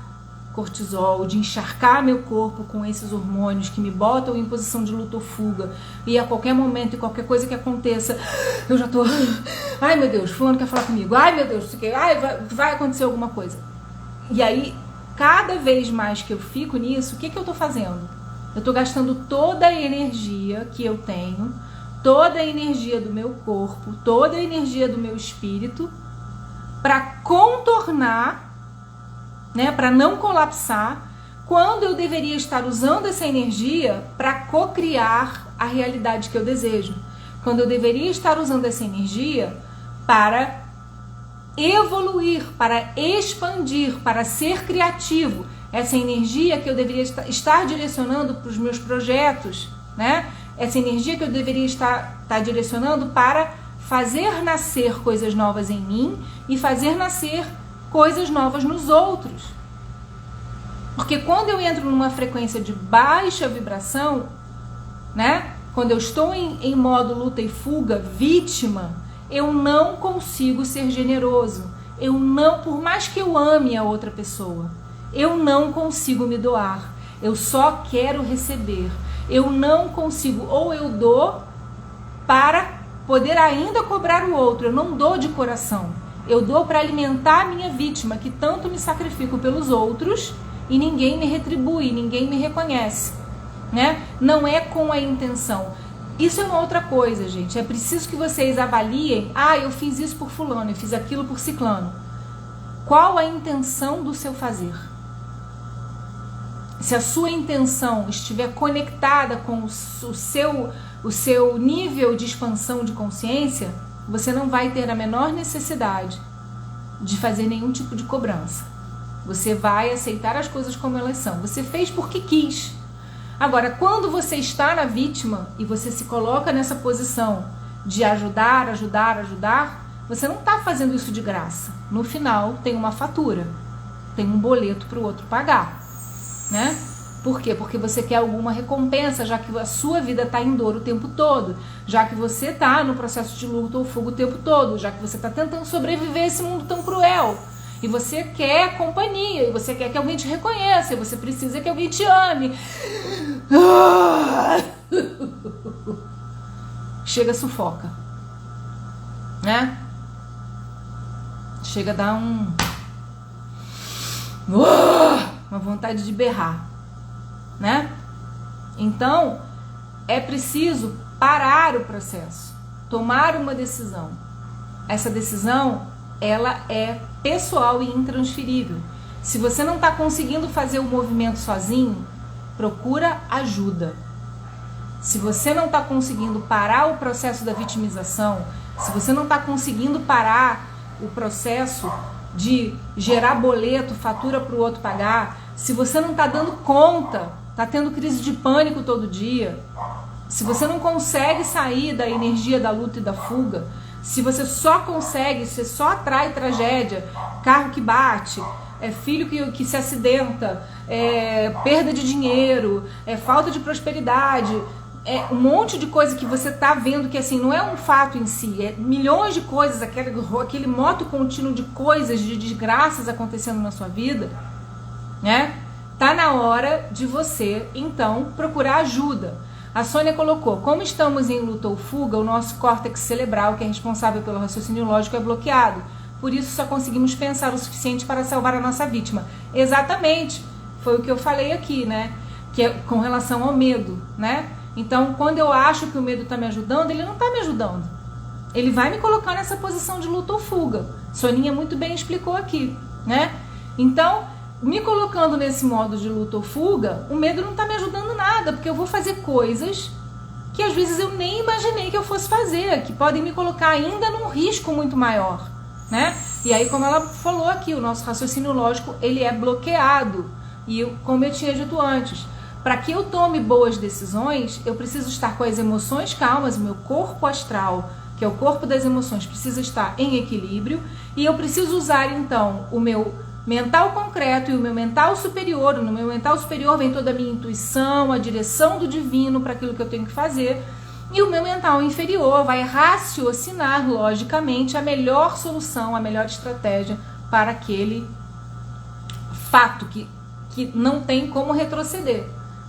cortisol, de encharcar meu corpo com esses hormônios que me botam em posição de luta ou fuga, e a qualquer momento, e qualquer coisa que aconteça, eu já tô, ai meu Deus, fulano quer falar comigo, ai meu Deus, vai acontecer alguma coisa. E aí, cada vez mais que eu fico nisso, o que eu tô fazendo? Eu tô gastando toda a energia que eu tenho, toda a energia do meu corpo, toda a energia do meu espírito, para contornar, né, para não colapsar, quando eu deveria estar usando essa energia para cocriar a realidade que eu desejo. Quando eu deveria estar usando essa energia para evoluir, para expandir, para ser criativo. Essa energia que eu deveria estar direcionando para os meus projetos, né? Essa energia que eu deveria estar direcionando para fazer nascer coisas novas em mim e fazer nascer coisas novas nos outros. Porque quando eu entro numa frequência de baixa vibração, né? Quando eu estou em modo luta e fuga, vítima, eu não consigo ser generoso. Eu não, por mais que eu ame a outra pessoa, eu não consigo me doar. Eu só quero receber. Eu não consigo, ou eu dou para poder ainda cobrar o outro. Eu não dou de coração. Eu dou para alimentar a minha vítima, que tanto me sacrifico pelos outros e ninguém me retribui, ninguém me reconhece, né? Não é com a intenção. Isso é uma outra coisa, gente. É preciso que vocês avaliem. Eu fiz isso por fulano, eu fiz aquilo por ciclano. Qual a intenção do seu fazer? Se a sua intenção estiver conectada com o seu nível de expansão de consciência, você não vai ter a menor necessidade de fazer nenhum tipo de cobrança. Você vai aceitar as coisas como elas são. Você fez porque quis. Agora, quando você está na vítima e você se coloca nessa posição de ajudar, você não está fazendo isso de graça. No final, tem uma fatura, tem um boleto para o outro pagar, né? Por quê? Porque você quer alguma recompensa, já que a sua vida está em dor o tempo todo, já que você está no processo de luta ou fuga o tempo todo, já que você está tentando sobreviver a esse mundo tão cruel. E você quer companhia, e você quer que alguém te reconheça, e você precisa que alguém te ame. chega sufoca, né? Chega a dar uma vontade de berrar, né? Então, é preciso parar o processo, tomar uma decisão. Essa decisão, ela é pessoal e intransferível. Se você não está conseguindo fazer o movimento sozinho, procura ajuda. Se você não está conseguindo parar o processo da vitimização, se você não está conseguindo parar o processo de gerar boleto, fatura para o outro pagar, se você não está dando conta, está tendo crise de pânico todo dia, se você não consegue sair da energia da luta e da fuga, se você só consegue, você só atrai tragédia, carro que bate, filho que se acidenta, perda de dinheiro, falta de prosperidade, um monte de coisa que você tá vendo que assim não é um fato em si, é milhões de coisas, aquele moto contínuo de coisas, de desgraças acontecendo na sua vida, né? Tá na hora de você então procurar ajuda. A Sônia colocou: como estamos em luta ou fuga, o nosso córtex cerebral, que é responsável pelo raciocínio lógico, é bloqueado. Por isso só conseguimos pensar o suficiente para salvar a nossa vítima. Exatamente, foi o que eu falei aqui, né? Que é com relação ao medo, né? Então, quando eu acho que o medo está me ajudando, ele não está me ajudando. Ele vai me colocar nessa posição de luta ou fuga. Soninha muito bem explicou aqui, né? Então, me colocando nesse modo de luta ou fuga, o medo não está me ajudando nada, porque eu vou fazer coisas que às vezes eu nem imaginei que eu fosse fazer, que podem me colocar ainda num risco muito maior, né? E aí, como ela falou aqui, o nosso raciocínio lógico, ele é bloqueado. E como eu tinha dito antes, para que eu tome boas decisões, eu preciso estar com as emoções calmas, o meu corpo astral, que é o corpo das emoções, precisa estar em equilíbrio, e eu preciso usar então o meu mental concreto e o meu mental superior. No meu mental superior vem toda a minha intuição, a direção do divino para aquilo que eu tenho que fazer, e o meu mental inferior vai raciocinar logicamente a melhor solução, a melhor estratégia para aquele fato que não tem como retroceder,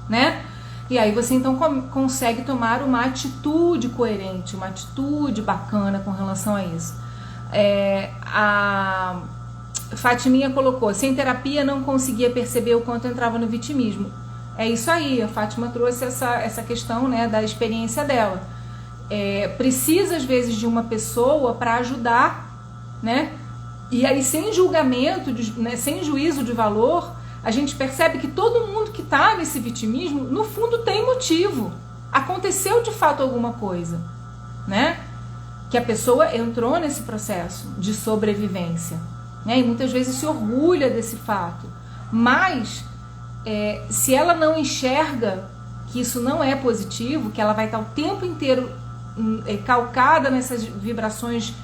né? E aí você então consegue tomar uma atitude coerente, uma atitude bacana com relação a isso. A Fatiminha colocou: sem terapia não conseguia perceber o quanto entrava no vitimismo. É isso aí, a Fátima trouxe essa questão, né, da experiência dela. Precisa às vezes de uma pessoa para ajudar, né? E aí sem julgamento, né, sem juízo de valor, a gente percebe que todo mundo que está nesse vitimismo, no fundo tem motivo. Aconteceu de fato alguma coisa, né? Que a pessoa entrou nesse processo de sobrevivência, né? E muitas vezes se orgulha desse fato. Mas, se ela não enxerga que isso não é positivo, que ela vai estar o tempo inteiro calcada nessas vibrações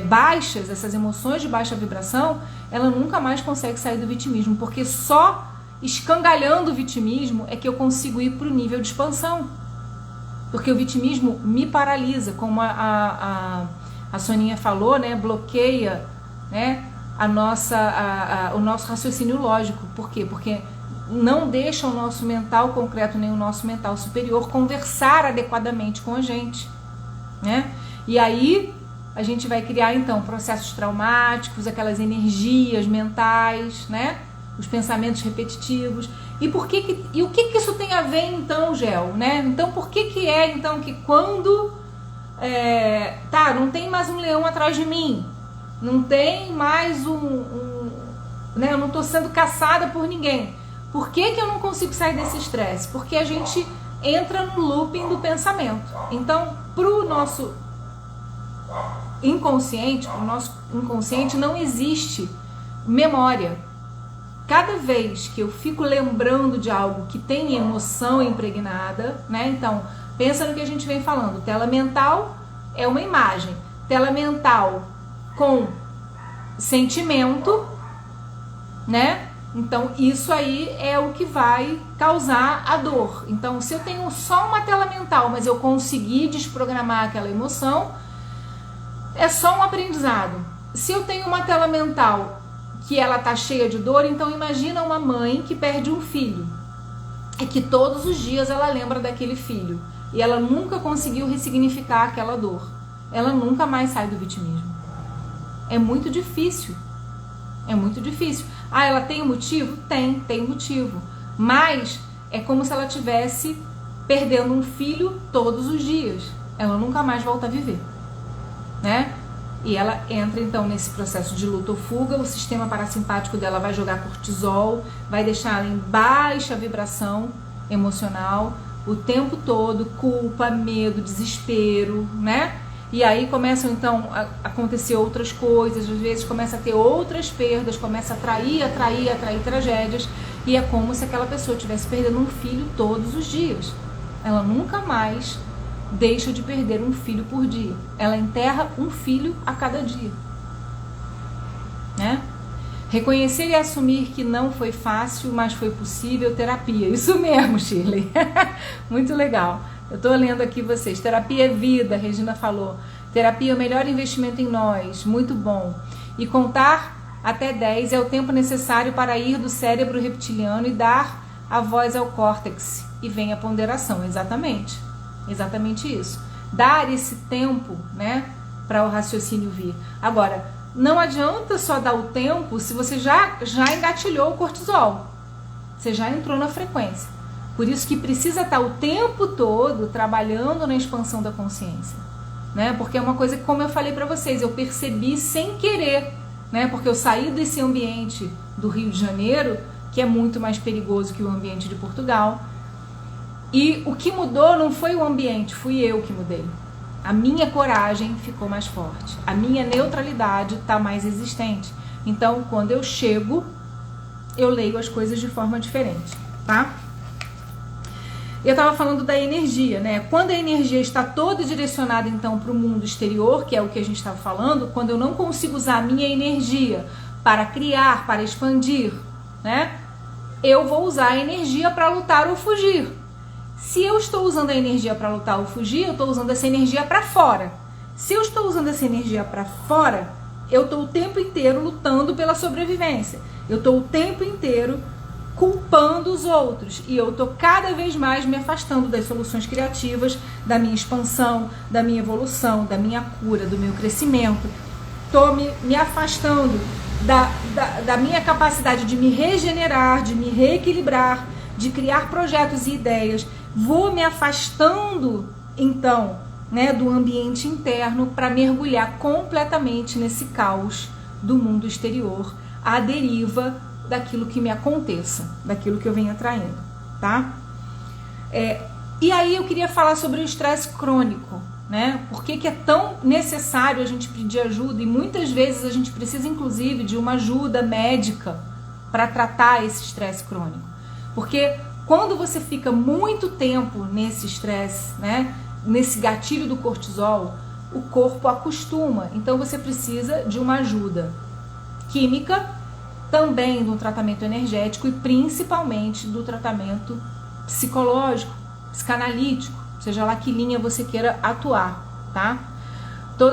baixas, essas emoções de baixa vibração, ela nunca mais consegue sair do vitimismo, porque só escangalhando o vitimismo é que eu consigo ir para o nível de expansão, porque o vitimismo me paralisa, como a Soninha falou, né, bloqueia, né, o nosso raciocínio lógico. Por quê? Porque não deixa o nosso mental concreto nem o nosso mental superior conversar adequadamente com a gente, né? E aí a gente vai criar então processos traumáticos, aquelas energias mentais, né? Os pensamentos repetitivos. E o que isso tem a ver então, Gel, né? Então por que então que quando não tem mais um leão atrás de mim, não tem mais né? Eu não estou sendo caçada por ninguém. Por que eu não consigo sair desse estresse? Porque a gente entra no looping do pensamento. Então, pro nosso inconsciente não existe memória. Cada vez que eu fico lembrando de algo que tem emoção impregnada, né? Então, pensa no que a gente vem falando. Tela mental é uma imagem. Tela mental com sentimento, né? Então, isso aí é o que vai causar a dor. Então, se eu tenho só uma tela mental, mas eu consegui desprogramar aquela emoção, é só um aprendizado. Se eu tenho uma tela mental que ela tá cheia de dor, então imagina uma mãe que perde um filho e que todos os dias ela lembra daquele filho. e ela nunca conseguiu ressignificar aquela dor, ela nunca mais sai do vitimismo. É muito difícil. É muito difícil. Ah, ela tem um motivo? Tem motivo. Mas é como se ela tivesse perdendo um filho todos os dias. Ela nunca mais volta a viver, né? E ela entra então nesse processo de luta ou fuga, o sistema parasimpático dela vai jogar cortisol, vai deixar ela em baixa vibração emocional o tempo todo, culpa, medo, desespero, né? E aí começam então a acontecer outras coisas, às vezes começa a ter outras perdas, começa a atrair tragédias, e é como se aquela pessoa estivesse perdendo um filho todos os dias. Ela nunca mais deixa de perder um filho por dia. Ela enterra um filho a cada dia, né? Reconhecer e assumir que não foi fácil, mas foi possível, terapia. Isso mesmo, Shirley. Muito legal. Eu tô lendo aqui vocês. Terapia é vida, Regina falou. Terapia é o melhor investimento em nós. Muito bom. E contar até 10 é o tempo necessário para ir do cérebro reptiliano e dar a voz ao córtex. E vem a ponderação. Exatamente. Exatamente isso. Dar esse tempo, né, para o raciocínio vir. Agora, não adianta só dar o tempo se você já engatilhou o cortisol. Você já entrou na frequência. Por isso que precisa estar o tempo todo trabalhando na expansão da consciência, né? Porque é uma coisa que, como eu falei para vocês, eu percebi sem querer, né? Porque eu saí desse ambiente do Rio de Janeiro, que é muito mais perigoso que o ambiente de Portugal. E o que mudou não foi o ambiente, fui eu que mudei. A minha coragem ficou mais forte, a minha neutralidade está mais existente. Então, quando eu chego, eu leio as coisas de forma diferente, tá? Eu estava falando da energia, né? Quando a energia está toda direcionada, então, para o mundo exterior, que é o que a gente estava falando, quando eu não consigo usar a minha energia para criar, para expandir, né? Eu vou usar a energia para lutar ou fugir. Se eu estou usando a energia para lutar ou fugir, eu estou usando essa energia para fora. Se eu estou usando essa energia para fora, eu estou o tempo inteiro lutando pela sobrevivência. Eu estou o tempo inteiro culpando os outros. E eu estou cada vez mais me afastando das soluções criativas, da minha expansão, da minha evolução, da minha cura, do meu crescimento. Estou me afastando da minha capacidade de me regenerar, de me reequilibrar, de criar projetos e ideias. Vou me afastando, então, né, do ambiente interno para mergulhar completamente nesse caos do mundo exterior, à deriva daquilo que me aconteça, daquilo que eu venho atraindo, tá? E aí eu queria falar sobre o estresse crônico, né? Por que é tão necessário a gente pedir ajuda, e muitas vezes a gente precisa, inclusive, de uma ajuda médica para tratar esse estresse crônico. Porque quando você fica muito tempo nesse estresse, né, nesse gatilho do cortisol, o corpo acostuma. Então você precisa de uma ajuda química, também do tratamento energético e principalmente do tratamento psicológico, psicanalítico, seja lá que linha você queira atuar, tá?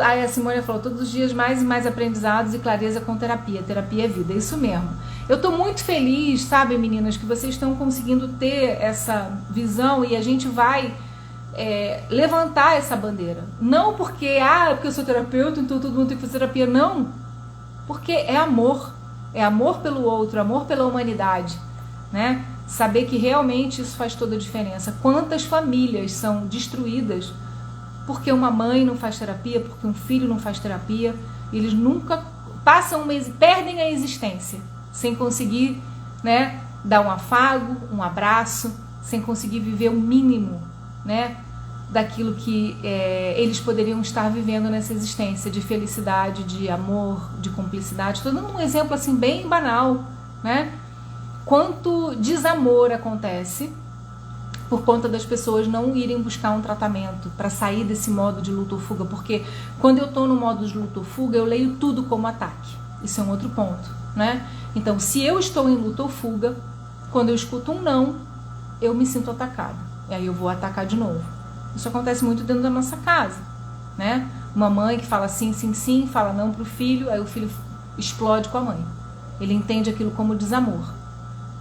Aí a Simone falou, todos os dias mais e mais aprendizados e clareza com terapia. Terapia é vida, é isso mesmo. Eu tô muito feliz, sabe, meninas, que vocês estão conseguindo ter essa visão e a gente vai levantar essa bandeira. Não porque eu sou terapeuta, então todo mundo tem que fazer terapia. Não, porque é amor pelo outro, amor pela humanidade, né? Saber que realmente isso faz toda a diferença. Quantas famílias são destruídas porque uma mãe não faz terapia, porque um filho não faz terapia, eles nunca perdem a existência sem conseguir, né, dar um afago, um abraço, sem conseguir viver o mínimo, né, daquilo que eles poderiam estar vivendo nessa existência, de felicidade, de amor, de cumplicidade. Estou dando um exemplo assim bem banal, né? Quanto desamor acontece por conta das pessoas não irem buscar um tratamento para sair desse modo de luta ou fuga, porque quando eu estou no modo de luta ou fuga, eu leio tudo como ataque. Isso é um outro ponto, né? Então, se eu estou em luta ou fuga, quando eu escuto um não, eu me sinto atacada. E aí eu vou atacar de novo. Isso acontece muito dentro da nossa casa, né? Uma mãe que fala sim, sim, sim, fala não pro filho, aí o filho explode com a mãe. Ele entende aquilo como desamor,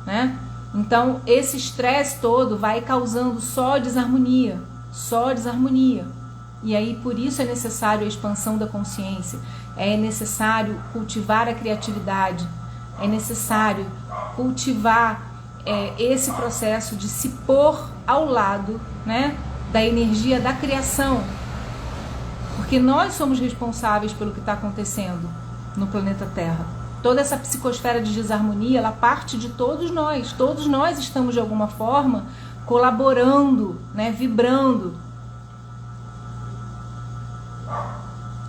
né? Então, esse estresse todo vai causando só desarmonia, só desarmonia. E aí por isso é necessário a expansão da consciência, é necessário cultivar a criatividade, é necessário cultivar esse processo de se pôr ao lado, né, da energia da criação, porque nós somos responsáveis pelo que está acontecendo no planeta Terra. Toda essa psicosfera de desarmonia, ela parte de todos nós estamos de alguma forma colaborando, né, vibrando.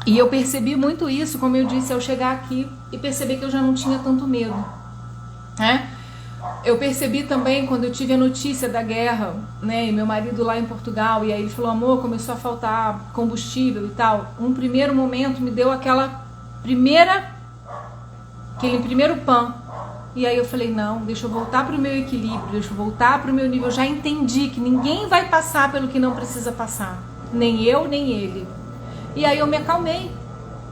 E eu percebi muito isso, como eu disse, ao chegar aqui e perceber que eu já não tinha tanto medo, né? Eu percebi também quando eu tive a notícia da guerra, né, e meu marido lá em Portugal, e aí ele falou, amor, começou a faltar combustível e tal. Um primeiro momento me deu aquele primeiro pan. E aí eu falei, não, deixa eu voltar para o meu equilíbrio, deixa eu voltar para o meu nível. Eu já entendi que ninguém vai passar pelo que não precisa passar, nem eu, nem ele. E aí eu me acalmei.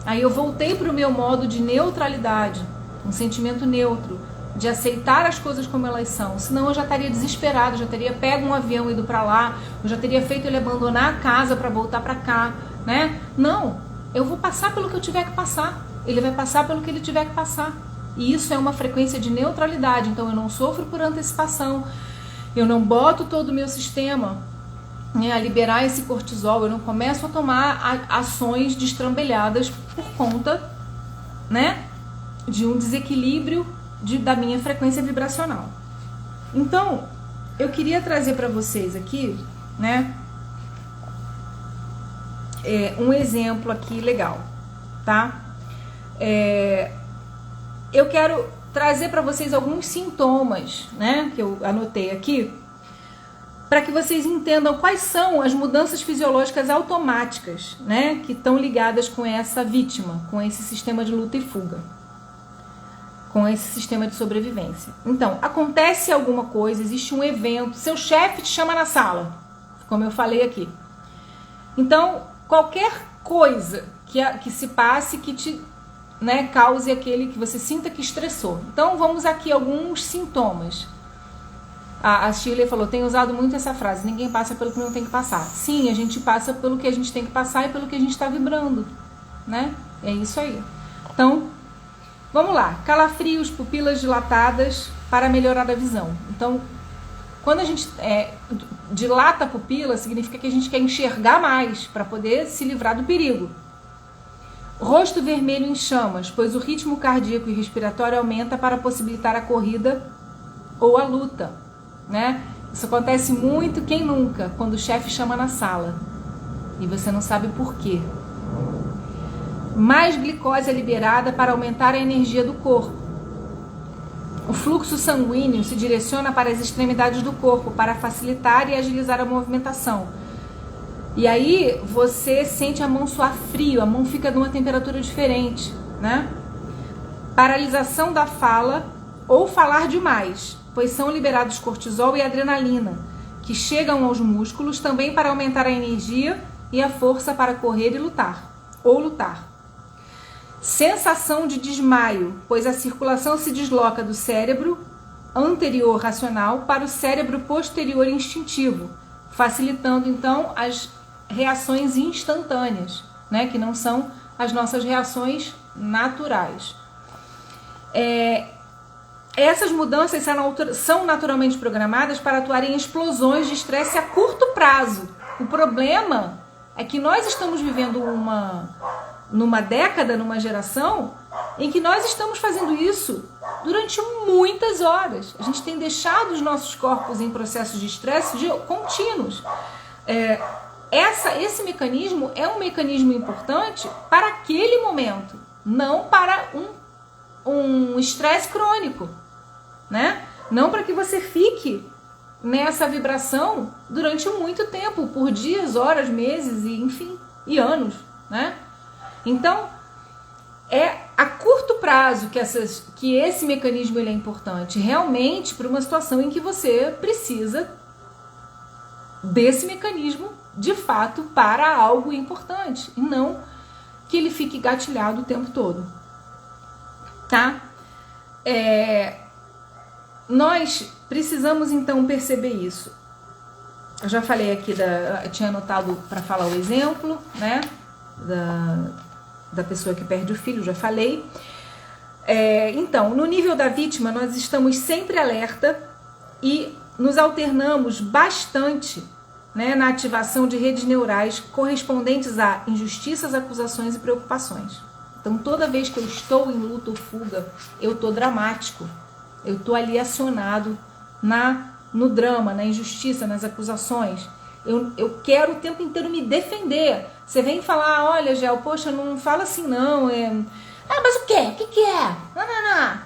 Aí eu voltei para o meu modo de neutralidade, um sentimento neutro, de aceitar as coisas como elas são. Senão eu já estaria desesperado, já teria pego um avião e ido para lá, eu já teria feito ele abandonar a casa para voltar para cá, né? Não, eu vou passar pelo que eu tiver que passar. Ele vai passar pelo que ele tiver que passar. E isso é uma frequência de neutralidade. Então eu não sofro por antecipação, eu não boto todo o meu sistema, né, a liberar esse cortisol, eu não começo a tomar ações destrambelhadas por conta, né, de um desequilíbrio da minha frequência vibracional. Então, eu queria trazer para vocês aqui, né, um exemplo aqui legal, tá? Eu quero trazer para vocês alguns sintomas, né, que eu anotei aqui, para que vocês entendam quais são as mudanças fisiológicas automáticas, né, que estão ligadas com essa vítima, com esse sistema de luta e fuga, com esse sistema de sobrevivência. Então, acontece alguma coisa, existe um evento, seu chefe te chama na sala, como eu falei aqui. Então, qualquer coisa que se passe que te, né, cause aquele que você sinta que estressou. Então, vamos aqui alguns sintomas. A Shirley falou, tem usado muito essa frase, ninguém passa pelo que não tem que passar. Sim, a gente passa pelo que a gente tem que passar e pelo que a gente está vibrando, né? É isso aí. Então, vamos lá. Calafrios, pupilas dilatadas para melhorar a visão. Então, quando a gente dilata a pupila, significa que a gente quer enxergar mais para poder se livrar do perigo. Rosto vermelho em chamas, pois o ritmo cardíaco e respiratório aumenta para possibilitar a corrida ou a luta, né? Isso acontece muito, quem nunca, quando o chefe chama na sala e você não sabe por quê. Mais glicose é liberada para aumentar a energia do corpo. O fluxo sanguíneo se direciona para as extremidades do corpo para facilitar e agilizar a movimentação. E aí você sente a mão suar frio, a mão fica numa temperatura diferente, né? Paralisação da fala ou falar demais, pois são liberados cortisol e adrenalina, que chegam aos músculos também para aumentar a energia e a força para correr e lutar, ou lutar. Sensação de desmaio, pois a circulação se desloca do cérebro anterior racional para o cérebro posterior instintivo, facilitando então as reações instantâneas, né, que não são as nossas reações naturais. Essas mudanças são naturalmente programadas para atuar em explosões de estresse a curto prazo. O problema é que nós estamos vivendo numa década, numa geração, em que nós estamos fazendo isso durante muitas horas. A gente tem deixado os nossos corpos em processos de estresse contínuos. Esse mecanismo é um mecanismo importante para aquele momento, não para um estresse crônico, né? Não para que você fique nessa vibração durante muito tempo, por dias, horas, meses e enfim, e anos, né? Então, é a curto prazo que esse mecanismo ele é importante, realmente para uma situação em que você precisa desse mecanismo, de fato, para algo importante, e não que ele fique gatilhado o tempo todo, tá? Nós precisamos então perceber isso. Eu já falei aqui, eu tinha anotado para falar o exemplo, né? Da pessoa que perde o filho, já falei. Então, no nível da vítima, nós estamos sempre alerta e nos alternamos bastante, né, na ativação de redes neurais correspondentes a injustiças, acusações e preocupações. Então, toda vez que eu estou em luta ou fuga, eu estou dramático, eu estou ali acionado no drama, na injustiça, nas acusações. Eu quero o tempo inteiro me defender. Você vem falar, olha, Gel, poxa, não fala assim não. Mas o quê? O que é? Não.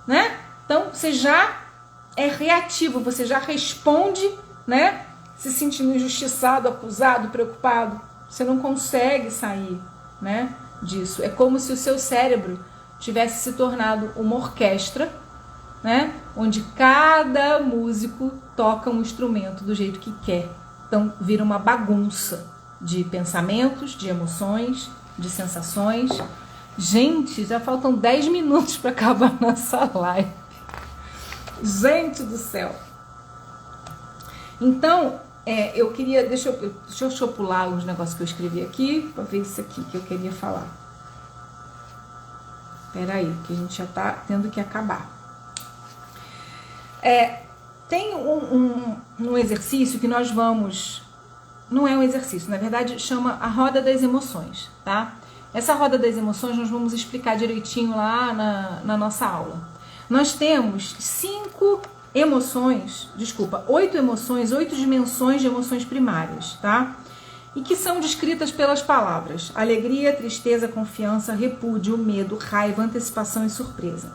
Né? Então, você já é reativo, você já responde, né? Se sentindo injustiçado, acusado, preocupado. Você não consegue sair, né, disso. É como se o seu cérebro tivesse se tornado uma orquestra, né, onde cada músico toca um instrumento do jeito que quer. Então vira uma bagunça de pensamentos, de emoções, de sensações. Gente, já faltam 10 minutos para acabar nossa live. Gente do céu. Então, eu queria... Deixa eu pular os negócios que eu escrevi aqui, para ver isso aqui que eu queria falar. Espera aí, que a gente já tá tendo que acabar. Tem um exercício que nós vamos... Não é um exercício, na verdade chama a roda das emoções, tá? Essa roda das emoções nós vamos explicar direitinho lá na nossa aula. Nós temos 8 emoções, 8 dimensões de emoções primárias, tá? E que são descritas pelas palavras alegria, tristeza, confiança, repúdio, medo, raiva, antecipação e surpresa.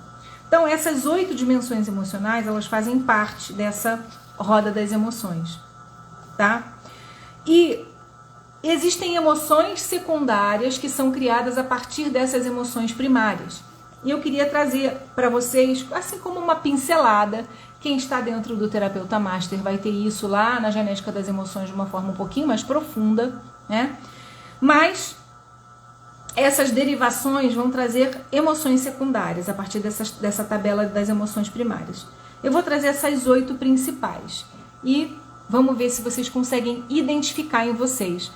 Então, essas 8 dimensões emocionais, elas fazem parte dessa roda das emoções, tá? E existem emoções secundárias que são criadas a partir dessas emoções primárias. E eu queria trazer para vocês, assim como uma pincelada, quem está dentro do Terapeuta Master vai ter isso lá na Genética das Emoções de uma forma um pouquinho mais profunda, né? Mas essas derivações vão trazer emoções secundárias a partir dessa tabela das emoções primárias. Eu vou trazer essas 8 principais e vamos ver se vocês conseguem identificar em vocês.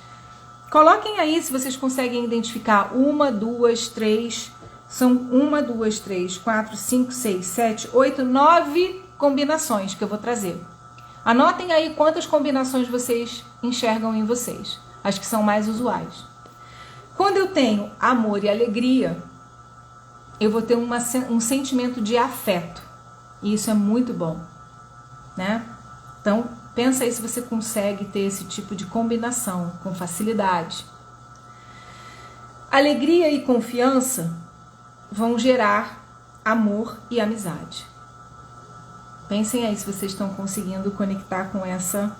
Coloquem aí se vocês conseguem identificar 1, 2, 3, são 1, 2, 3, 4, 5, 6, 7, 8, 9 combinações que eu vou trazer. Anotem aí quantas combinações vocês enxergam em vocês, as que são mais usuais. Quando eu tenho amor e alegria, eu vou ter um sentimento de afeto. E isso é muito bom, né? Então, pensa aí se você consegue ter esse tipo de combinação com facilidade. Alegria e confiança vão gerar amor e amizade. Pensem aí se vocês estão conseguindo conectar com essa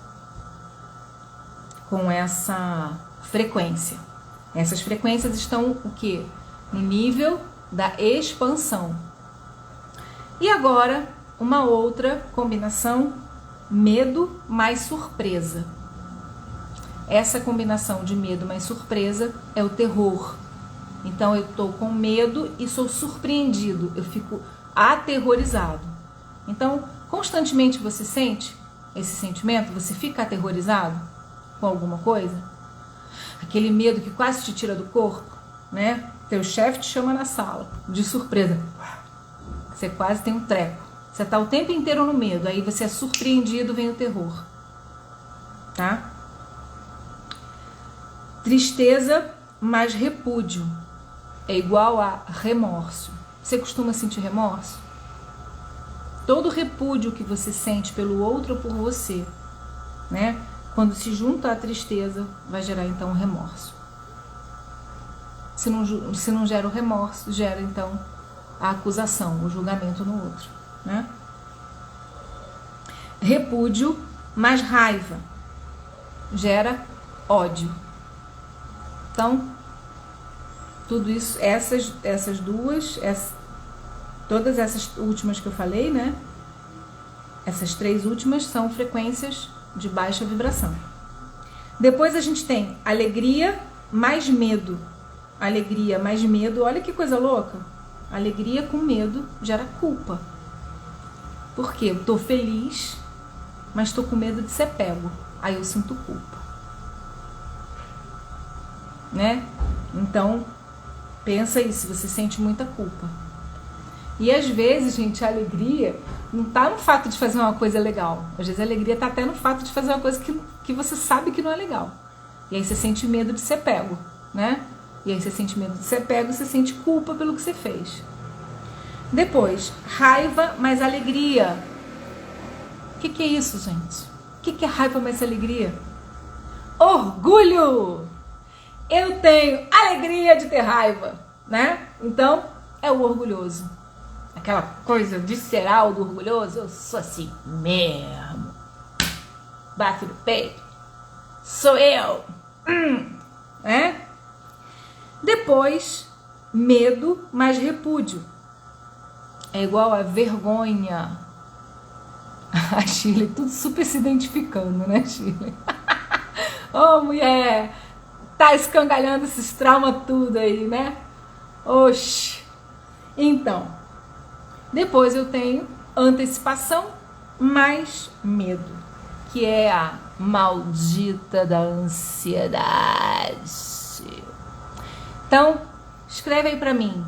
frequência. Essas frequências estão o quê? No nível da expansão. E agora, uma outra combinação, medo mais surpresa. Essa combinação de medo mais surpresa é o terror. Então eu estou com medo e sou surpreendido, eu fico aterrorizado. Então, constantemente você sente esse sentimento, você fica aterrorizado com alguma coisa? Aquele medo que quase te tira do corpo, né? Teu chefe te chama na sala, de surpresa. Você quase tem um treco. Você está o tempo inteiro no medo, aí você é surpreendido, vem o terror. Tá? Tristeza mais repúdio é igual a remorso. Você costuma sentir remorso? Todo repúdio que você sente pelo outro ou por você, né? Quando se junta à tristeza, vai gerar então um remorso. Se não gera o remorso, gera então a acusação, o julgamento no outro, né? Repúdio mais raiva gera ódio. Então, tudo isso, essas duas, todas essas últimas que eu falei, né? Essas 3 últimas são frequências de baixa vibração. Depois a gente tem alegria mais medo. Alegria mais medo, olha que coisa louca. Alegria com medo gera culpa. Porque eu tô feliz mas estou com medo de ser pego. Aí eu sinto culpa, né? Então, pensa aí, se você sente muita culpa. E às vezes, gente, a alegria não tá no fato de fazer uma coisa legal. Às vezes a alegria tá até no fato de fazer uma coisa que você sabe que não é legal. E aí você sente medo de ser pego, né? E aí você sente medo de ser pego, você sente culpa pelo que você fez. Depois, raiva mais alegria. O que é isso, gente? O que é raiva mais alegria? Orgulho! Eu tenho alegria de ter raiva, né? Então, é o orgulhoso. Aquela coisa visceral do orgulhoso. Eu sou assim mesmo. Bate no peito. Sou eu. Né? Depois, medo mais repúdio. É igual a vergonha. A Shirley, tudo super se identificando, né, Shirley? Ô, mulher, tá escangalhando esses traumas tudo aí, né? Oxi. Então, depois eu tenho antecipação mais medo, que é a maldita da ansiedade. Então, escreve aí pra mim,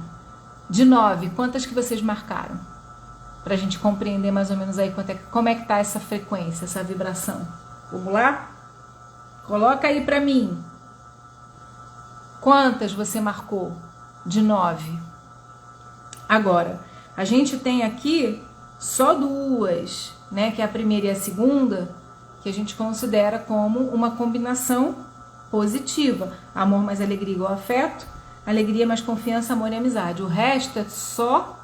de 9, quantas que vocês marcaram? Pra gente compreender mais ou menos aí como é que tá essa frequência, essa vibração. Vamos lá? Coloca aí pra mim. Quantas você marcou de 9? Agora, a gente tem aqui só 2, né? Que é a primeira e a segunda, que a gente considera como uma combinação positiva. Amor mais alegria igual afeto, alegria mais confiança, amor e amizade. O resto é só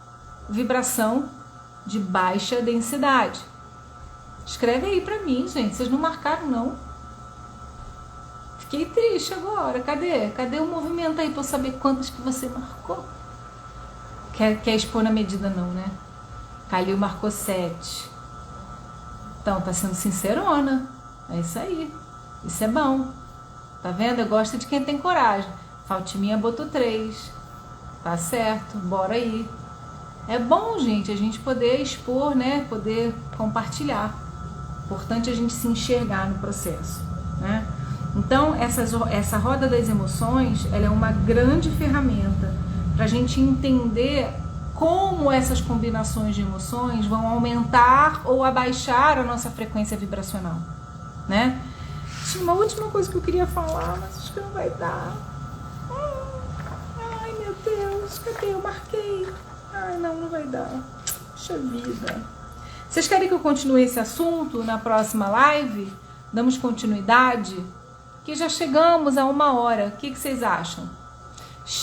vibração de baixa densidade. Escreve aí pra mim, gente. Vocês não marcaram, não. Fiquei triste agora. Cadê o movimento aí pra eu saber quantas que você marcou? Quer expor na medida não, né? Calil marcou 7. Então, tá sendo sincerona. É isso aí. Isso é bom. Tá vendo? Eu gosto de quem tem coragem. Faltiminha botou 3. Tá certo. Bora aí. É bom, gente, a gente poder expor, né? Poder compartilhar. Importante a gente se enxergar no processo, né? Então, essa roda das emoções, ela é uma grande ferramenta para a gente entender como essas combinações de emoções vão aumentar ou abaixar a nossa frequência vibracional, né? Tinha uma última coisa que eu queria falar, mas acho que não vai dar. Ai, meu Deus, cadê? Eu marquei. Ai, não vai dar. Puxa vida. Vocês querem que eu continue esse assunto na próxima live? Damos continuidade? Que já chegamos a 1 hora. O que vocês acham?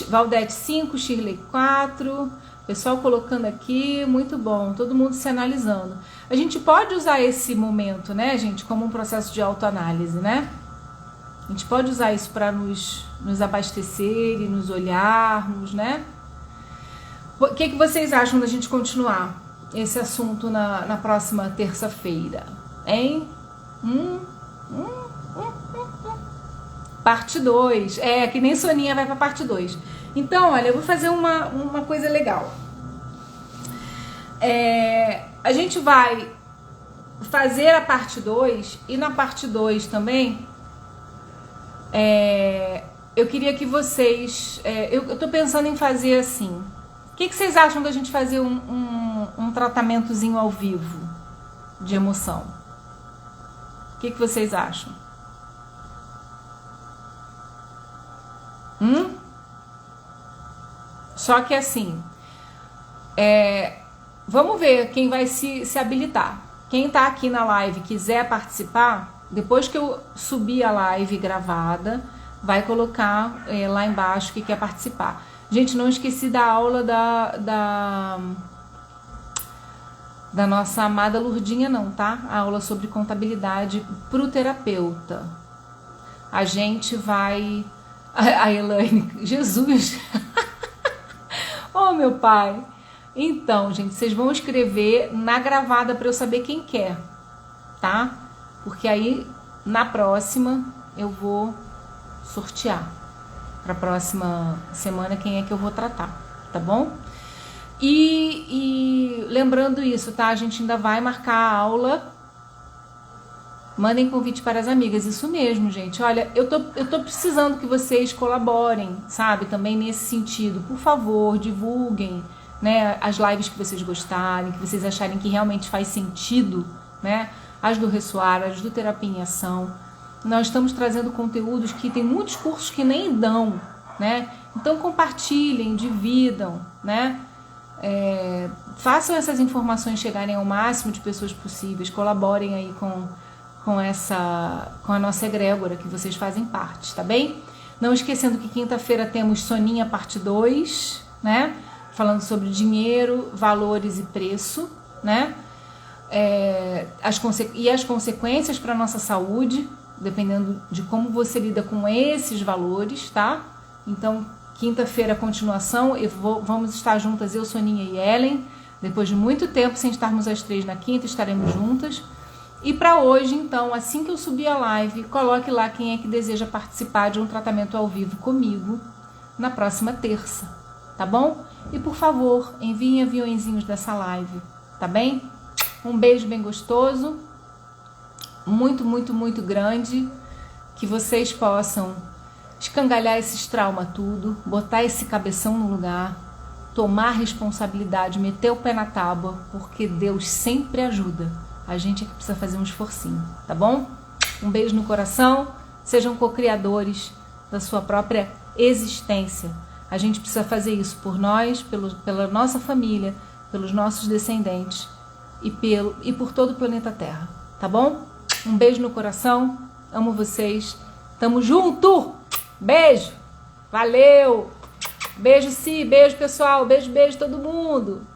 Valdete 5, Shirley 4. Pessoal colocando aqui, muito bom. Todo mundo se analisando. A gente pode usar esse momento, né, gente, como um processo de autoanálise, né? A gente pode usar isso para nos abastecer e nos olharmos, né? O que vocês acham da gente continuar esse assunto na próxima terça-feira? Hein? Parte 2. É, que nem Soninha vai pra parte 2. Então, olha, eu vou fazer uma coisa legal. A gente vai fazer a parte 2 e na parte 2 também eu queria que vocês... eu tô pensando em fazer assim... O que vocês acham da gente fazer um tratamentozinho ao vivo de emoção? O que vocês acham? Só que assim, vamos ver quem vai se habilitar. Quem tá aqui na live quiser participar, depois que eu subir a live gravada, vai colocar lá embaixo que quer participar. Gente, não esqueci da aula da nossa amada Lurdinha não, tá? A aula sobre contabilidade pro terapeuta. A gente vai... A Elaine, Jesus! Oh, meu pai! Então, gente, vocês vão escrever na gravada para eu saber quem quer, tá? Porque aí, na próxima, eu vou sortear. Para a próxima semana, quem é que eu vou tratar, tá bom? E lembrando isso, tá? A gente ainda vai marcar a aula Mandem convite para as amigas, isso mesmo, gente. Olha, eu tô precisando que vocês colaborem, sabe? Também nesse sentido. Por favor, divulguem, né, as lives que vocês gostarem, que vocês acharem que realmente faz sentido, né? As do Ressoar, as do Terapia em Ação. Nós estamos trazendo conteúdos que tem muitos cursos que nem dão, né? Então compartilhem, dividam, né? Façam essas informações chegarem ao máximo de pessoas possíveis, colaborem aí com a nossa egrégora que vocês fazem parte, tá bem? Não esquecendo que quinta-feira temos Soninha parte 2, né? Falando sobre dinheiro, valores e preço, né? As consequências para a nossa saúde, dependendo de como você lida com esses valores, tá? Então, quinta-feira, continuação, vamos estar juntas, eu, Soninha e Ellen. Depois de muito tempo sem estarmos as três na quinta, estaremos juntas. E para hoje, então, assim que eu subir a live, coloque lá quem é que deseja participar de um tratamento ao vivo comigo na próxima terça, tá bom? E por favor, enviem aviõezinhos dessa live, tá bem? Um beijo bem gostoso, muito, muito, muito grande, que vocês possam escangalhar esses traumas tudo, botar esse cabeção no lugar, tomar responsabilidade, meter o pé na tábua, porque Deus sempre ajuda. A gente é que precisa fazer um esforcinho, tá bom? Um beijo no coração, sejam co-criadores da sua própria existência. A gente precisa fazer isso por nós, pela nossa família, pelos nossos descendentes e por todo o planeta Terra, tá bom? Um beijo no coração, amo vocês, tamo junto! Beijo! Valeu! Beijo, Si, beijo pessoal, beijo todo mundo!